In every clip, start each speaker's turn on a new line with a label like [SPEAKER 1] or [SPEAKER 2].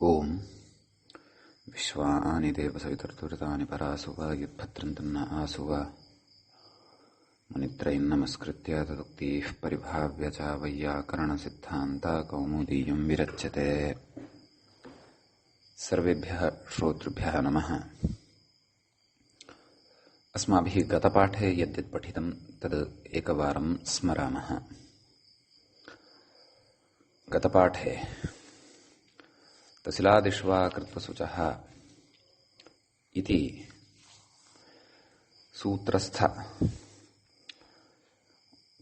[SPEAKER 1] ओम विश्वानि देवसवितर्तुरतानि परासुव यद्भद्रन्तं न आसुव मुनित्रयं नमस्कृत्य तदुक्तिः परिभाव्य च वैयाकरणसिद्धान्ता कौमुदीयं विरच्यते। सर्वेभ्यः श्रोतृभ्यः नमः। अस्माभिः गतपाठे यद्यत् पठितं तद् एकवारं स्मरामः। गतपाठे तसिलादिष्वा कृत्वशुचः इति सूत्रस्थ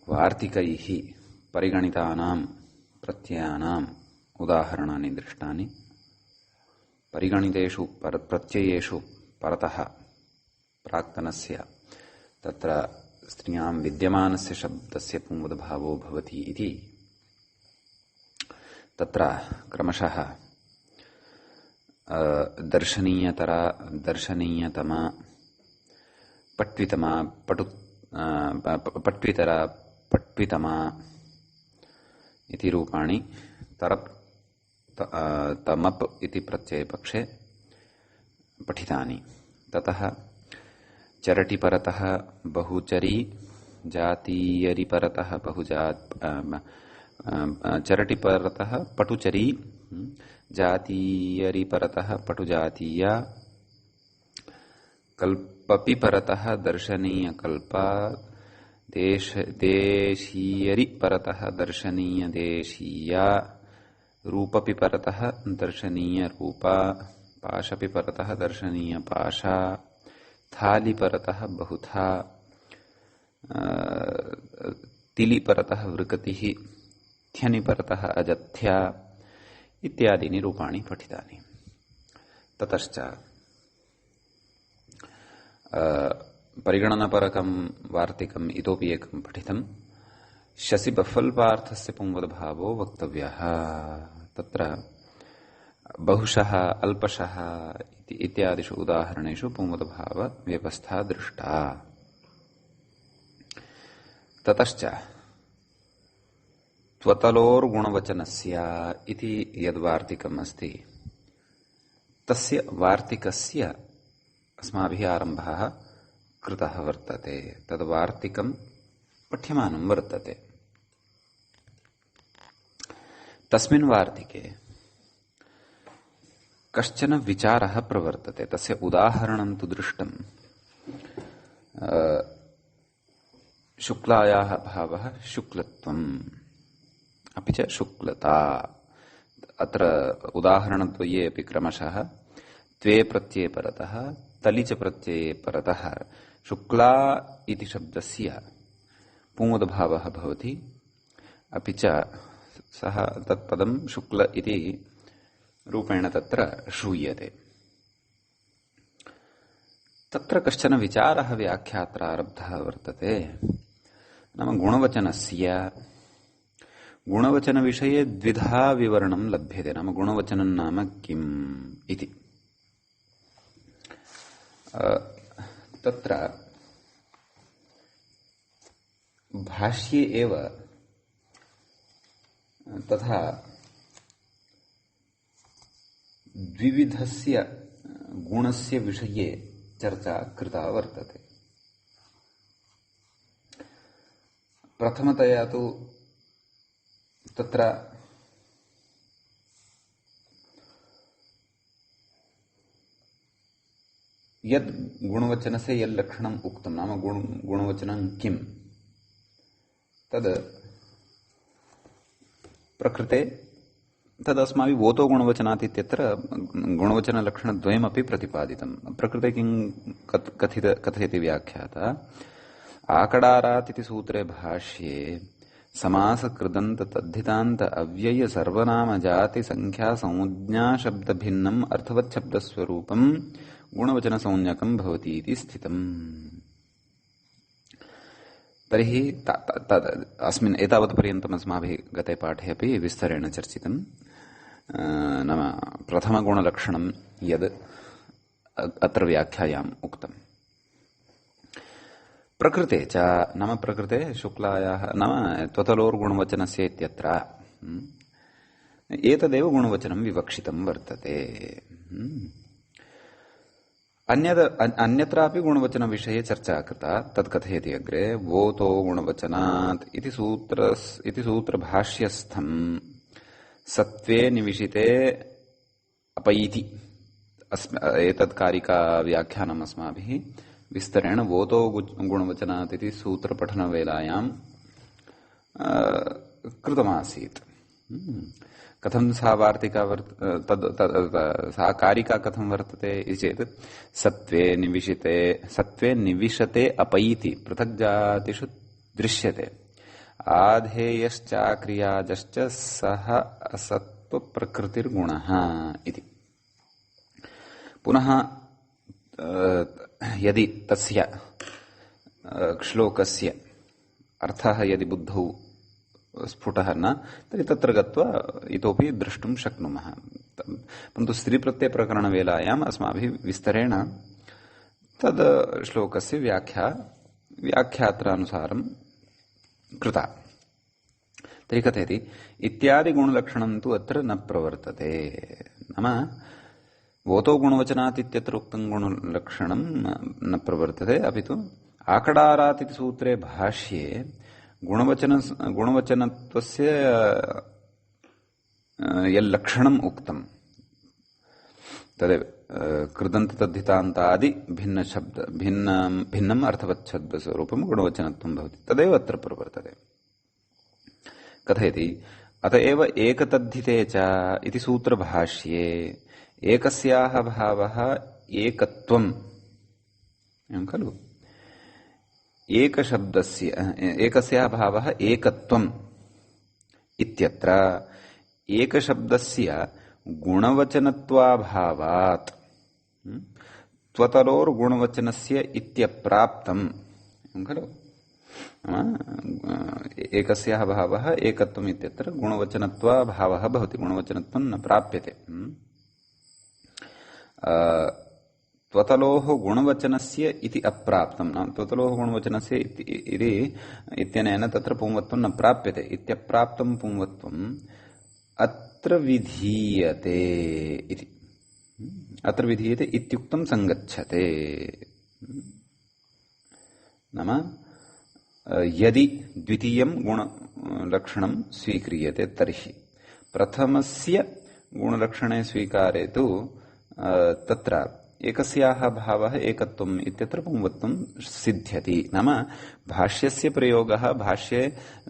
[SPEAKER 1] वार्तिकैः परिगणितानां प्रत्ययानाम् उदाहरणानि दृष्टानि। परिगणितेषु प्रत्ययेषु परतः प्राक्तनस्य तत्र स्त्रियां विद्यमानस्य शब्दस्य पुंवदभावो भवति इति तत्र क्रमशः दर्शनीयतमा पट्वितमा पट्वितरा पट्वितमा इति रूपाणि तमप् इति प्रत्ययपक्षे पठितानि। ततः चरटि परतः बहुचरी जातीयरि परतः चरटि परतः पटुचरी जातीयरि परतः पटुजातीया कल्पपि परतः दर्शनीय कल्पा देशीयरि परतः दर्शनीय देशीया रूपपि परतः दर्शनीय रूपा पाशपि परतः दर्शनीय पाशा थालि परतः बहुथा तिलि परतः वृकतिः थ्यनि परतः अजथ्या इत्यादीनि रूपाणि पठितानि। ततश्च परिगणनपरकं वार्तिकम् इतोपि एकं पठितं। शसि बफल्पार्थस्य पुंवदभावो वक्तव्यः। तत्र बहुशः अल्पशः इत्यादिषु उदाहरणेषु पुंवदभावव्यवस्था दृष्टा। ततश्च त्वतलोर्गुणवचनस्य इति यद्वार्तिकम् अस्ति तस्य वार्तिकस्य अस्माभिः आरम्भः कृतः वर्तते। तद्वार्तिकं पठ्यमानं वर्तते। तस्मिन् वार्तिके कश्चन विचारः प्रवर्तते। तस्य उदाहरणं तु दृष्टं। शुक्लायाः भावः शुक्लत्वम् अपि च शुक्लता। अत्र उदाहरणद्वये अपि क्रमशः त्वे प्रत्यये परतः तलि च प्रत्यये परतः शुक्ला इति शब्दस्य पुंवदभावः भवति। अपि च सः तत्पदं शुक्ल इति रूपेण तत्र श्रूयते। तत्र कश्चन विचारः व्याख्यात्र आरब्धः वर्तते। नाम गुणवचनविषये द्विधा विवरणं लभ्यते। नाम गुणवचनं नाम किम् इति। तत्र भाष्ये एव तथा द्विविधस्य गुणस्य विषये चर्चा कृता वर्तते। प्रथमतया तु तत्र यद् गुणवचनस्य यद् लक्षणम् उक्तं नाम गुणवचनं किम् तद् प्रकृते तदस्माभिः भूतो गुणवचनात् इत्यत्र गुणवचनलक्षणद्वयमपि प्रतिपादितं। प्रकृते किं कथयति व्याख्याता आकडारात् इति सूत्रे भाष्ये समासकृदन्त तद्धितान्त अव्यय सर्वनाम जाति संख्या संज्ञा शब्द भिन्नम् अर्थवत् शब्दस्वरूपं गुणवचन संज्ञकं भवति इति स्थितम्। तर्हि अस्मिन् एतावत् पर्यन्तम् अस्माभिः गते पाठे अपि विस्तरेण चर्चितं। नाम प्रथमगुणलक्षणं यद् अत्र व्याख्यायाम् उक्तम्। प्रकृते च नाम प्रकृते शुक्लायाः नाम त्वतलोर्गुणवचनस्य इत्यत्र एतदेव गुणवचनं विवक्षितं वर्तते। अन्यत्रापि गुणवचनविषये चर्चा कृता, तत् कथयति अग्रे। वोतो गुणवचनात् इति सूत्रभाष्यस्थं सत्त्वे निविशिते अपैति एतत् कारिका व्याख्यानम् अस्माभिः विस्तरेण वोतो गुणवचनात् इति सूत्रपठनवेलायां कृतमासीत्। कथं सा वार्तिका सा कारिका कथं वर्तते इति चेत् सत्त्वे निविशते अपैति पृथग्जातिषु दृश्यते आधेयश्चाक्रियाजश्च सः असत्त्वप्रकृतिर्गुणः इति। पुनः यदि तस्य श्लोकस्य अर्थः यदि बुद्धौ स्फुटः न, तर्हि तत्र गत्वा इतोपि द्रष्टुं शक्नुमः। परन्तु स्त्रीप्रत्ययप्रकरणवेलायाम् अस्माभिः विस्तरेण तद् श्लोकस्य व्याख्यात्रानुसारं कृता। तर्हि कथयति इत्यादिगुणलक्षणं तु अत्र न प्रवर्तते। नाम वोतो गुणवचनात् इत्यत्र उक्तं गुणलक्षणं न प्रवर्तते, अपि तु आकडारात् इति सूत्रे भाष्ये गुणवचनत्वस्य यल्लक्षणम् उक्तं तदेव कृदन्ततद्धितान्तादि भिन्नम् अर्थवच्छब्दस्वरूपं गुणवचनत्वं भवति, तदेव अत्र प्रवर्तते। कथयति अत एव एकतद्धिते च इति सूत्रभाष्ये एकस्याः भावः एकत्वम्, एवं खलु, एकस्याः भावः एकत्वम् इत्यत्र एकशब्दस्य गुणवचनत्वाभावात् त्वतरोर्गुणवचनस्य इत्यप्राप्तम्, एवं खलु। एकस्याः भावः एकत्वम् इत्यत्र गुणवचनत्वाभावः भवति, गुणवचनत्वं न प्राप्यते। त्वतलोः गुणवचनस्य इति अप्राप्तं, नाम त्वतलोः गुणवचनस्य इत्यनेन तत्र पुंवत्वं न प्राप्यते। इत्यप्राप्तं पुंवत्वम् अत्र विधीयते इति। अत्र विधीयते इत्युक्तं संगच्छते। नाम यदि द्वितीयं गुणलक्षणं स्वीक्रियते तर्हि प्रथमस्य गुणलक्षणे स्वीकारे तु तत्र एकस्याः भावः एकत्वम् इत्यत्र पुंवत्वं सिद्ध्यति। नाम भाष्यस्य प्रयोगः, भाष्ये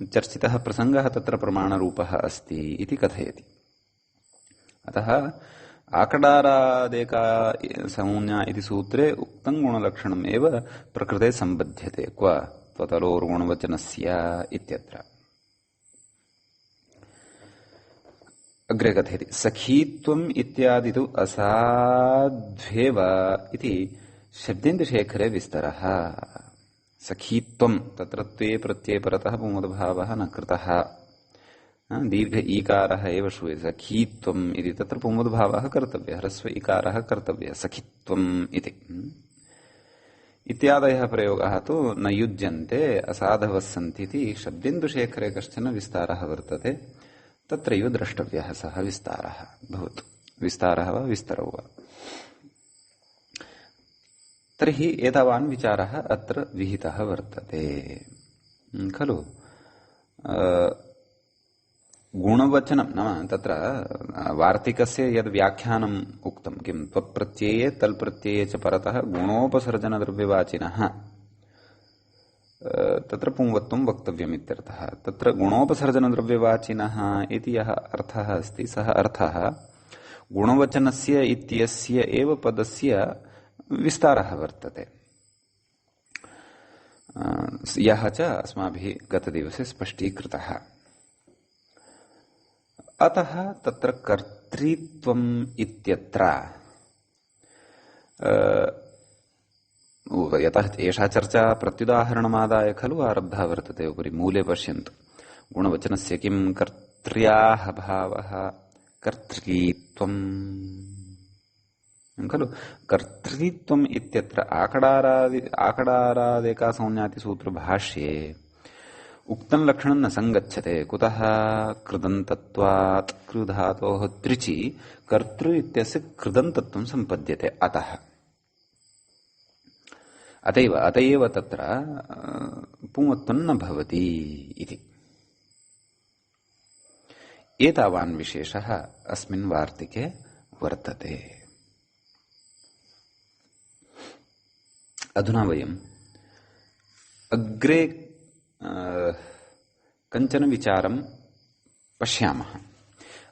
[SPEAKER 1] चर्चितः प्रसङ्गः तत्र प्रमाणरूपः अस्ति इति कथयति। अतः आकडारादेका संज्ञा इति सूत्रे उक्तं गुणलक्षणम् एव प्रकृते सम्बध्यते। क्व त्वतलोर्गुणवचनस्य इत्यत्र। अग्रे कथयति सखीत्वम् इत्यादि तु असाध्वेव इति शब्देन्दुशेखरे विस्तरः। सखीत्वम् तत्र त्वे प्रत्यये परतः पुंवद्भावः न कृतः, दीर्घ ईकारः एव श्रूयते। सखीत्वम् इति तत्र पुंवद्भावः कर्तव्यः, ह्रस्व इकारः कर्तव्यः, सखित्वम् इति। इत्यादयः प्रयोगाः तु न युज्यन्ते, असाधवः सन्ति इति शब्देन्दुशेखरे कश्चन विस्तारः वर्तते। तत्रैव द्रष्टव्यः सः विस्तारः भवतु, विस्तारः वा विस्तरौ वा। तर्हि एतावान् विचारः अत्र विहितः वर्तते खलु। गुणवचनं नाम तत्र वार्तिकस्य यद् व्याख्यानम् उक्तं, किं त्वप्रत्यये तल्प्रत्यये च परतः गुणोपसर्जनद्रव्यवाचिनः, तत्र पुंवत्वं वक्तव्यम् इत्यर्थः। तत्र गुणोपसर्जनद्रव्यवाचिनः इति यः अर्थः अस्ति, सः अर्थः गुणवचनस्य इत्यस्य एव पदस्य विस्तारः वर्तते, यः च अस्माभिः गतदिवसे स्पष्टीकृतः। अतः तत्र कर्तृत्वम् इत्यत्र यतः एषा चर्चा प्रत्युदाहरणमादाय खलु आरब्धा वर्तते उपरि, मूले पश्यन्तु। गुणवचनस्य किं कर्त्र्याः भावः कर्तृत्वम् खलु। कर्तृत्वम् इत्यत्र आकडारादेका संज्ञाति सूत्रभाष्ये उक्तं लक्षणं न संगच्छते कुतः कृदन्तत्वात् कृधातोः त्रिचि कर्तृ इत्यस्य कृदन्तत्वं सम्पद्यते अतः अतएव तत्र पुंवत्वं न भवति इति एतावान् विशेषः अस्मिन् वार्तिके वर्तते। अधुना वयम् अग्रे कञ्चन विचारं पश्यामः।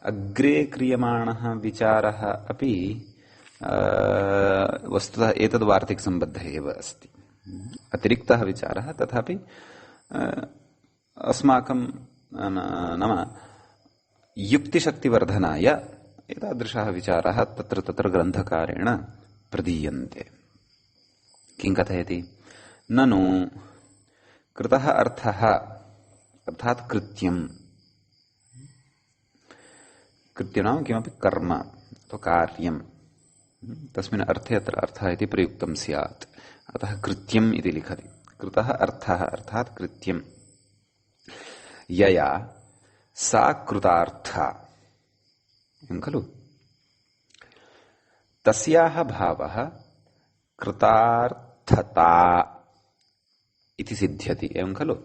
[SPEAKER 1] अग्रे क्रियमाणः विचारः अपि वस्तुतः एतद् वार्तिकसम्बद्धः एव अस्ति। अतिरिक्तः विचारः तथापि अस्माकं नाम युक्तिशक्तिवर्धनाय एतादृशः विचारः तत्र ग्रन्थकारेण प्रदीयन्ते। किं कथयति? ननु कृतः अर्थः अर्थात् कृत्यं नाम किमपि कर्म अथवा कार्यं तस्मिन् अर्थे अत्र अर्थः इति प्रयुक्तं स्यात्, अतः कृत्यम् इति लिखति। कृतः अर्थः अर्थात् कृत्यं यया सा कृतार्था खलु तस्याः भावः कृतार्थता इति सिद्ध्यति, एवं खलु।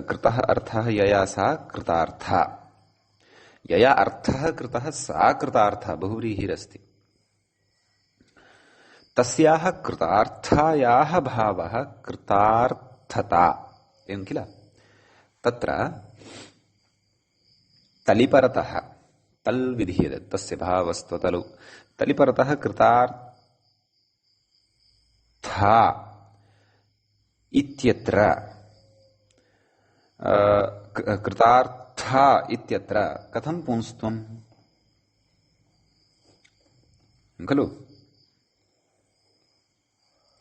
[SPEAKER 1] कृतः अर्थः यया सा कृतार्था, यया अर्थः कृतः सा कृतार्था बहुव्रीहिरस्ति। तस्याः कृतार्थायाः भावः कृतार्थता, एवं किल। तत्र तलिपरतः तल् विधीयते, तस्य भावस्तु तलु तलिपरतः कृतार्था इत्यत्र कृतार्था इत्यत्र कथं पुंस्त्वम् खलु।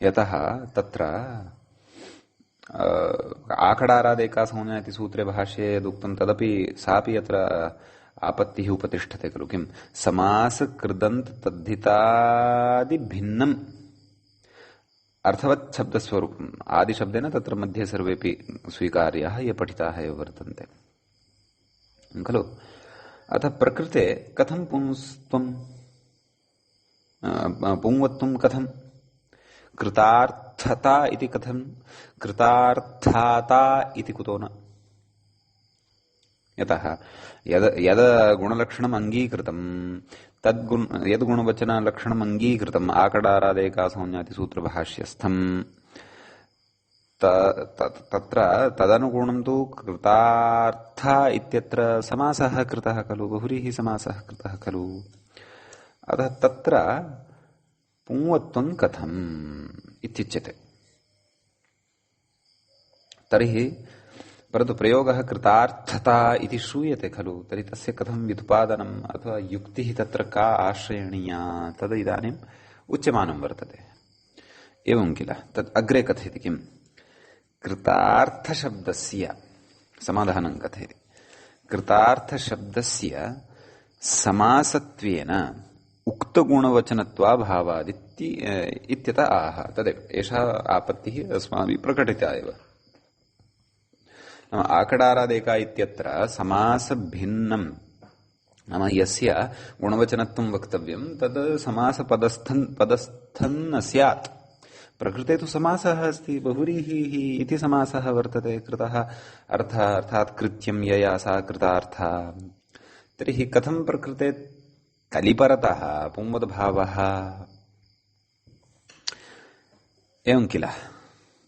[SPEAKER 1] यतः तत्र आकडारादेका संज्ञा इति सूत्रे भाष्ये यदुक्तं तदपि सापि अत्र आपत्तिः उपतिष्ठते खलु। किं समासकृदन्त तद्धितादि भिन्नम् अर्थवत् शब्दस्वरूपम् आदिशब्देन तत्र मध्ये सर्वेपि स्वीकार्याः ये पठिताः एव वर्तन्ते खलु। अतः प्रकृते कथं पुंस्त्वं पुंवत्वं कथं, कृतार्थता इति कथं, कृतार्थाता इति कुतो न। यतः यद गुणलक्षणम् अङ्गीकृतम् यद् गुणवचनलक्षणम् अङ्गीकृतम् आकडारादेका संज्ञाति सूत्रभाष्यस्थम् तत्र तदनुगुणं तु कृतार्थ इत्यत्र समासः कृतः खलु, बहुव्रीहि समासः कृतः खलु। अतः तत्र पुंवत्वं कथम् इत्युच्यते। तर्हि परन्तु प्रयोगः कृतार्थता इति श्रूयते खलु, तर्हि तस्य कथं व्युत्पादनम् अथवा युक्तिः तत्र का आश्रयणीया तद् इदानीम् उच्यमानं वर्तते। एवं किल। तद् अग्रे कथयति किम्, कृतार्थशब्दस्य समाधानं कथयति। कृतार्थशब्दस्य समासत्वेन उक्तगुणवचनत्वाभावादिति इत्यतः आह। तदेव एषा आपत्तिः अस्माभिः प्रकटिता एव। आकडारादेका इत्यत्र समासभिन्नं नाम यस्य गुणवचनत्वं वक्तव्यं तद् समासपदस्थं न स्यात्। प्रकृते तु समासः अस्ति, बहुव्रीहिः इति समासः वर्तते। कृतः अर्थः अर्थात् कृत्यं यया सा कृतार्था। तर्हि कथं प्रकृते तलिपरतः पुंवद्भावः, एवं किल।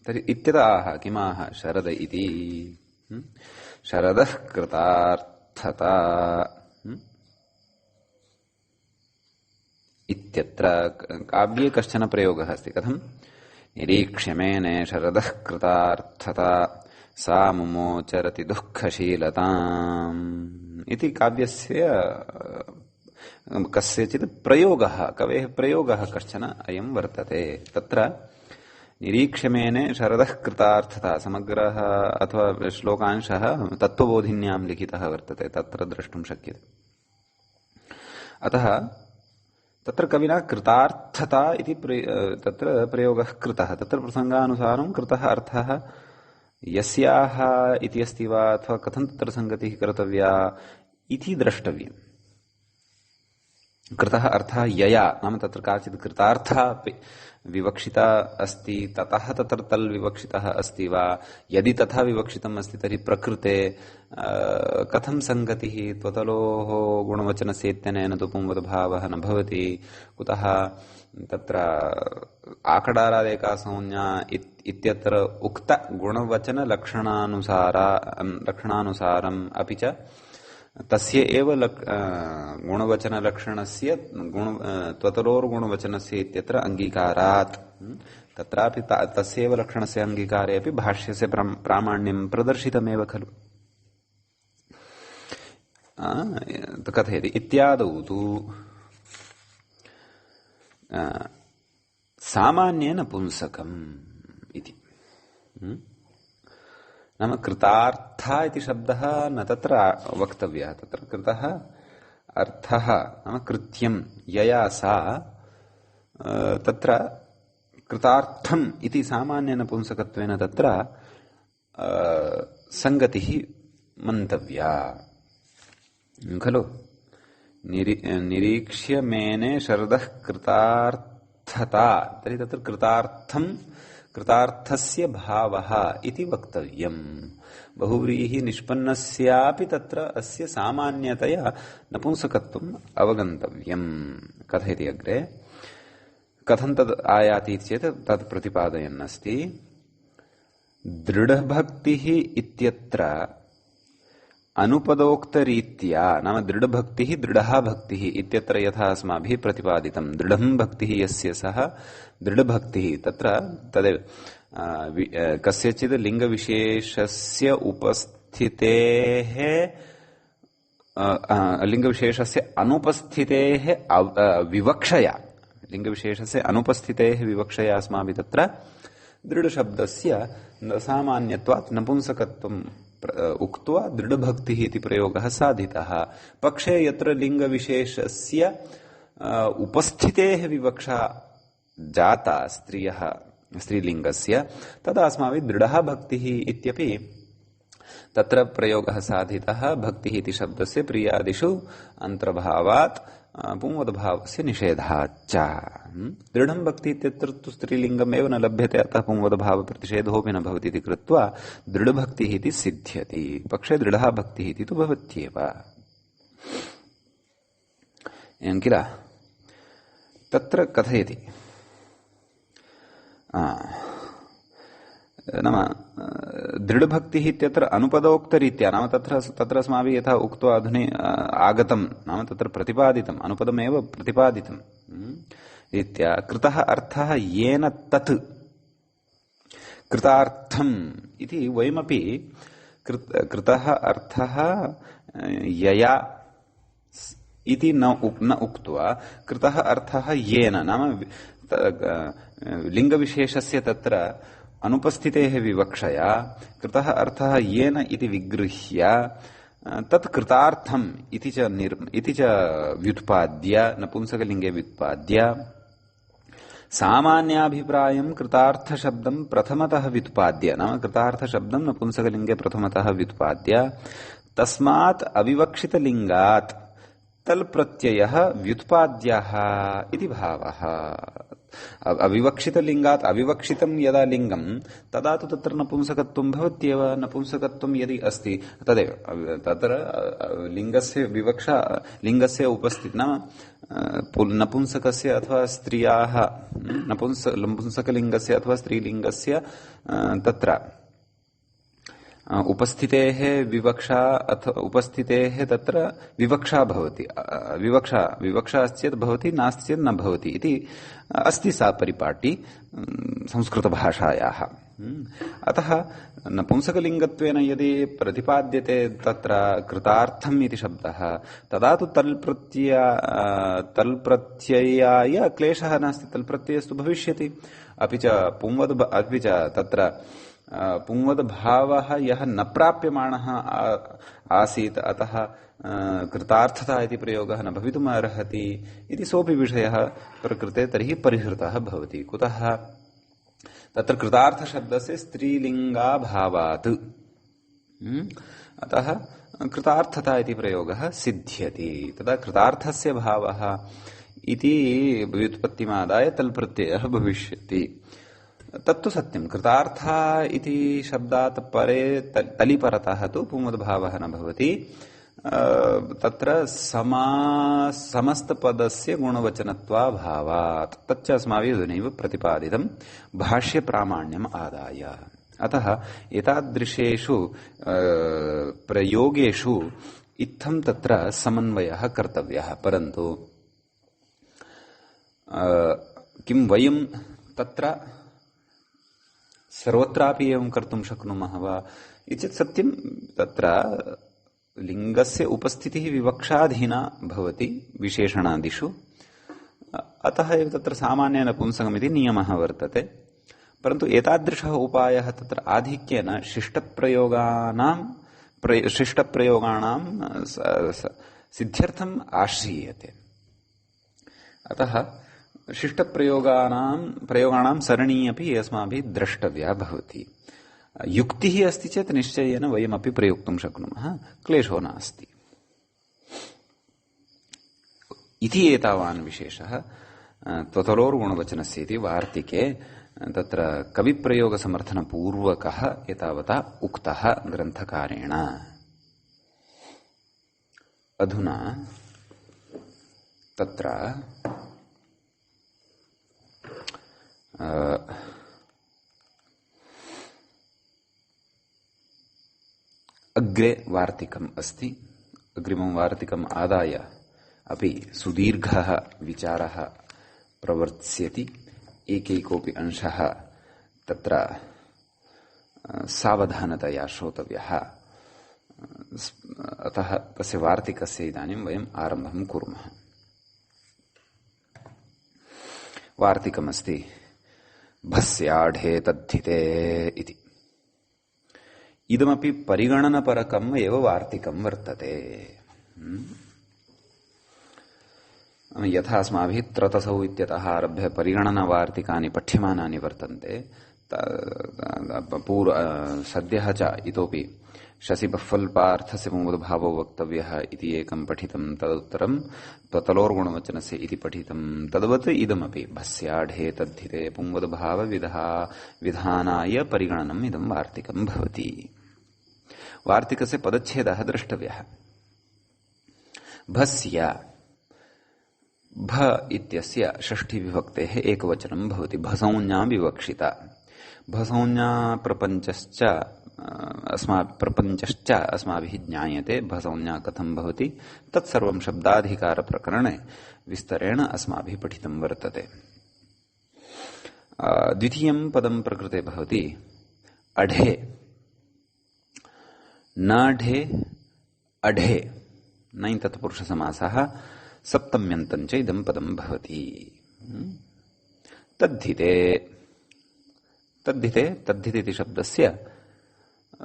[SPEAKER 1] तर्हि इत्यतः किमाह शरद इति, शरदः कृतार्थता इत्यत्र काव्ये कश्चन प्रयोगः अस्ति। कथं निरीक्ष्यमेने शरदः कृतार्थता सा मुमोचरति दुःखशीलताम् इति काव्यस्य कस्यचित् प्रयोगः, कवेः प्रयोगः कश्चन अयं वर्तते। तत्र निरीक्ष्यमेने शरदः कृतार्थता समग्रः अथवा श्लोकांशः तत्त्वबोधिन्यां लिखितः वर्तते, तत्र द्रष्टुं शक्यते। अतः तत्र कविना कृतार्थता इति तत्र प्रयोगः कृतः। तत्र प्रसङ्गानुसारं कृतः अर्थः यस्याः इति अस्ति वा अथवा कथं तत्र सङ्गतिः कर्तव्या इति द्रष्टव्यम्। कृतः अर्थः यया नाम तत्र काचित् कृतार्था विवक्षिता अस्ति, ततः तत्र तल् विवक्षितः अस्ति वा, यदि तथा विवक्षितम् अस्ति तर्हि प्रकृते कथं सङ्गतिः, त्वतलोः गुणवचनस्य इत्यनेन तु पुंवद्भावः न भवति, कुतः तत्र आकडारादेका संज्ञा इत्यत्र उक्त लक्षणानुसारम् अपि च तस्य एव गुणवचनलक्षणस्य त्वतरोर्गुणवचनस्य इत्यत्र अङ्गीकारात् तत्रापि तस्यैव लक्षणस्य अङ्गीकारे अपि भाष्यस्य प्रामाण्यं प्रदर्शितमेव खलु। कथयति इत्यादौ तु सामान्येन पुंसकम् इति नाम कृतार्था इति शब्दः न तत्र वक्तव्यः, तत्र कृतः अर्थः नाम कृत्यं यया सा तत्र कृतार्थम् इति सामान्येन पुंसकत्वेन तत्र सङ्गतिः मन्तव्या खलु। निरीक्ष्य मेने शरदः कृतार्थता, तर्हि तत्र कृतार्थस्य भावः इति वक्तव्यम्। बहुव्रीहि निष्पन्नस्यापि तत्र अस्य सामान्यतया नपुंसकत्वम् अवगन्तव्यम्। कथयति अग्रे, कथं तद् आयाति चेत् तत् प्रतिपादयन्नस्ति। दृढभक्तिः इत्यत्र अनुपदोक्तरीत्या नाम दृढभक्तिः दृढः भक्तिः इत्यत्र यथा अस्माभिः प्रतिपादितं, दृढं भक्तिः यस्य सः दृढभक्तिः, तत्र तदेव कस्यचित् लिङ्गविशेषस्य उपस्थितेः लिङ्गविशेषस्य अनुपस्थितेः विवक्षया, लिङ्गविशेषस्य अनुपस्थितेः विवक्षया अस्माभिः तत्र दृढशब्दस्य सामान्यत्वात् नपुंसकत्वम् उक्त्वा दृढभक्तिः इति प्रयोगः साधितः। पक्षे यत्र लिङ्गविशेषस्य उपस्थितेः विवक्षा जाता स्त्रीलिङ्गस्य, तदा अस्माभिः दृढः भक्तिः इत्यपि तत्र प्रयोगः साधितः। भक्तिः इति शब्दस्य प्रियादिषु अन्तर्भावात् पुंवद्भावस्य निषेधाच्च। दृढं भक्ति इत्यत्र तु स्त्रीलिङ्गमेव न लभ्यते, अतः पुंवद्भावप्रतिषेधोऽपि न भवति इति कृत्वा दृढभक्तिः इति सिद्ध्यति। पक्षे दृढः भक्तिः इति तु भवत्येव, एवं किल। तत्र कथयति नाम दृढभक्तिः इत्यत्र अनुपदोक्तरीत्या नाम तत्र अस्माभिः यथा उक्त्वा अधुना आगतं नाम तत्र प्रतिपादितम् अनुपदमेव प्रतिपादितं रीत्या कृतः अर्थः येन तत् कृतार्थम् इति वयमपि कृतः अर्थः यया इति न उक्त्वा कृतः अर्थः येन नाम लिङ्गविशेषस्य तत्र अनुपस्थितेः विवक्षया कृतः अर्थः येन इति विगृह्य तत् कृतार्थम् इति च व्युत्पाद्य नपुंसकलिङ्गे व्युत्पाद्य सामान्याभिप्रायं कृतार्थशब्दं प्रथमतः व्युत्पाद्य नाम कृतार्थशब्दं नपुंसकलिङ्गे प्रथमतः व्युत्पाद्य तस्मात् अविवक्षितलिङ्गात् तल् प्रत्ययः व्युत्पाद्यः इति भावः। अविवक्षितलिङ्गात् अविवक्षितं यदा लिङ्गं तदा तु तत्र नपुंसकत्वं भवत्येव। नपुंसकत्वं यदि अस्ति तदेव तत्र लिङ्गस्य विवक्षा लिङ्गस्य उपस्थितिः नाम नपुंसकस्य अथवा स्त्रियाः नपुंसकलिङ्गस्य अथवा स्त्रीलिङ्गस्य तत्र उपस्थितेः विवक्षा अथवा उपस्थितेः तत्र विवक्षा भवति। विवक्षा अस्ति चेत् भवति, नास्ति चेत् न भवति इति अस्ति सा परिपाटी संस्कृतभाषायाः। अतः नपुंसकलिङ्गत्वेन यदि प्रतिपाद्यते तत्र कृतार्थम् इति शब्दः तदा तु तल्प्रत्ययाय क्लेशः नास्ति, तल्प्रत्ययस्तु भविष्यति। अपि च तत्र पुंवद्भावः यः न प्राप्यमाणः आसीत् अतः कृतार्थता इति प्रयोगः न भवितुम् अर्हति इति सोऽपि विषयः प्रकृते तर्हि परिहृतः भवति। कुतः तत्र कृतार्थ शब्द से स्त्रीलिंगाभावात् अतः कृतार्थता इति प्रयोगः सिद्ध्यति। तदा कृतार्थस्य भावः इति व्युत्पत्तिमादाय तल् प्रत्ययः भविष्यति। तत्तु सत्यं। कृतार्था इति शब्दात् परे तलि परतः तु पुंवद्भावः न भवति। तत्र समस्तपदस्य गुणवचनत्वाभावात् तच्च अस्माभिः अधुनैव प्रतिपादितं भाष्यप्रामाण्यम् आदाय। अतः एतादृशेषु प्रयोगेषु इत्थं तत्र समन्वयः कर्तव्यः। परन्तु किं वयं तत्र सर्वत्रापि एवं कर्तुं शक्नुमः वा इति सत्यं। तत्र लिङ्गस्य उपस्थितिः विवक्षाधीना भवति विशेषणादिषु, अतः एव तत्र सामान्य नपुंसकमिति नियमः वर्तते। परन्तु एतादृशः उपायः तत्र आधिक्येन शिष्टप्रयोगाणां सिद्ध्यर्थम् आश्रीयते। अतः प्रयोगाणां सरणि अपि अस्माभिः द्रष्टव्या भवति। युक्तिः अस्ति चेत् निश्चयेन वयमपि प्रयोक्तुं शक्नुमः, क्लेशो नास्ति इति एतावान् विशेषः त्वतलोर्गुणवचनस्य इति वार्तिके तत्र कविप्रयोगसमर्थनपूर्वकः एतावता उक्तः ग्रन्थकारेण। अधुना तत्र अग्रे वार्तिकम् अस्ति। अग्रिमं वार्तिकम् आदाय अपि सुदीर्घः विचारः प्रवर्त्स्यति। एकैकोऽपि अंशः तत्र सावधानतया श्रोतव्यः। अतः तस्य वार्तिकस्य इदानीं वयम् आरम्भं कुर्मः। वार्तिकमस्ति भस्याढे तद्धिते इति। इदमपि परिगणनपरकम् एव वार्तिकं वर्तते। यथा अस्माभिः त्रतसौ इत्यतः आरभ्य परिगणनवार्तिकानि पठ्यमानानि वर्तन्ते, सद्यः च इतोपि शशिबह्वल्पार्थस्य पुंवद्भावो वक्तव्यः इति एकं पठितं, तदुत्तरं त्वतलोर्गुणवचनस्य इति पठितं। तद्वत् इदमपि भस्याढे तद्धिते पुंवद्भावविधानाय परिगणनम् इदं वार्तिकं भवति। वार्तिकस्य पदच्छेदः द्रष्टव्यः। भस्य भ इत्यस्य षष्ठीविभक्तेः एकवचनं भवति। भसंज्ञा विवक्षिता। भसंज्ञा प्रपञ्चश्च अस्माभिः ज्ञायते। भसंज्ञा कथं भवति तत्सर्वं शब्दाधिकारप्रकरणे विस्तरेण अस्माभिः पठितं वर्तते। द्वितीयं पदं प्रकृते भवति अढे। नाढे अढे नञ् तत्पुरुषसमासः सप्तम्यन्तञ्च इदं पदं भवति। तद्धिते इति शब्दस्य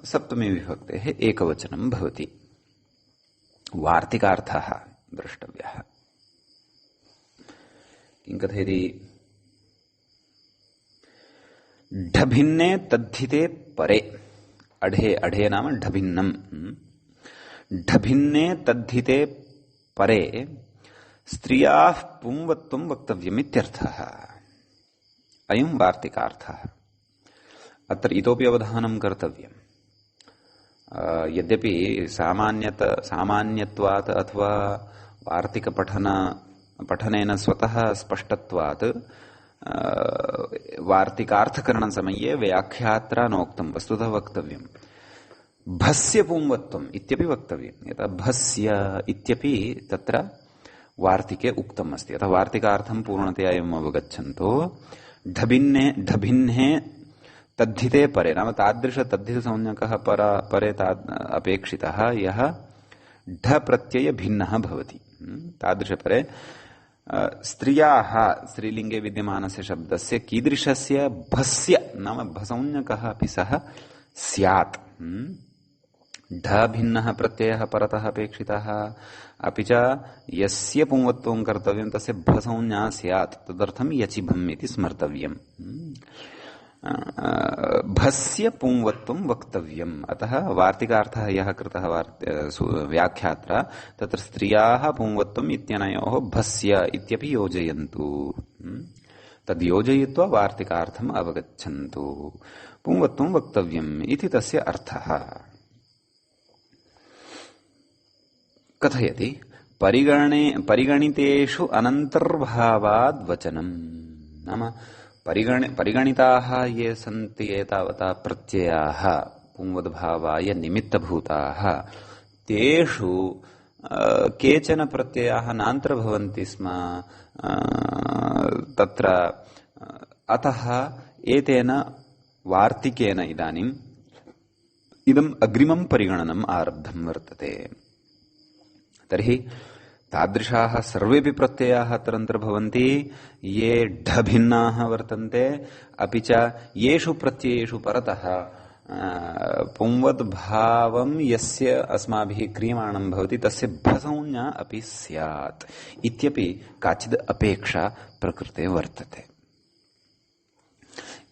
[SPEAKER 1] सप्तमी विभक्तेः एकवचनं भवति। वार्तिकार्थः द्रष्टव्यः। किं कथयति? ढभिन्ने तद्धिते परे। अढे नाम ढभिन्नम्। ढभिन्ने तद्धिते परे स्त्रियाः पुंवत्वं वक्तव्यमित्यर्थः। अयं वार्तिकार्थः। अत्र इतोपि अवधानं कर्तव्यम्। यद्यपि सामान्यत्वात् अथवा वार्तिकपठनेन स्वतः स्पष्टत्वात् वार्तिकार्थकरणसमये व्याख्यात्रा नोक्तं, वस्तुतः वक्तव्यम्। भस्य पुंवत्वम् इत्यपि वक्तव्यम्। यथा भस्य इत्यपि तत्र वार्तिके उक्तम् अस्ति। अतः वार्तिकार्थं पूर्णतया एवम् अवगच्छन्तु। ढभिन्ने तद्धिते परे नाम तादृश तद्धितसंज्ञकः परे अपेक्षितः यः ढ प्रत्यय भिन्नः भवति। तादृश परे स्त्रियाः स्त्रीलिङ्गे विद्यमानस्य शब्दस्य कीदृशस्य भस्य नाम भसंज्ञकः अपि सः स्यात्। ढ भिन्नः प्रत्ययः परतः अपेक्षितः, अपि च यस्य पुंवत्वं कर्तव्यं तस्य भसंज्ञा स्यात्। तदर्थं यचिभम् इति स्मर्तव्यम्। भस्य पुंवत्वं वक्तव्यम्। अतः वार्तिकार्थः यः कृतः व्याख्यात्रा तत्र स्त्रियाः पुंवत्वम् इत्यनयोः भस्य इत्यपि योजयन्तु। तद् योजयित्वा वार्तिकार्थम् अवगच्छन्तु। पुंवत्वं वक्तव्यम् इति तस्य अर्थः। कथयति परिगणितेषु अनन्तर्भावाद् वचनम्। नाम परिगणिताः ये सन्ति एतावता प्रत्ययाः पुंवद्भावाय निमित्तभूताः, तेषु केचन प्रत्ययाः नान्तर्भवन्ति स्म। तत्र अतः एतेन वार्तिकेन इदानीम् इदम् अग्रिमं परिगणनम् आरब्धं वर्तते। तर्हि तादृशाः सर्वेपि प्रत्ययाः अत्र अन्तर्भवन्ति ये ढभिन्नाः वर्तन्ते, अपि च येषु प्रत्ययेषु परतः पुंवद्भावं यस्य अस्माभिः क्रियमाणं भवति तस्य भसंज्ञा अपि स्यात् इत्यपि काचिद् अपेक्षा प्रकृते वर्तते।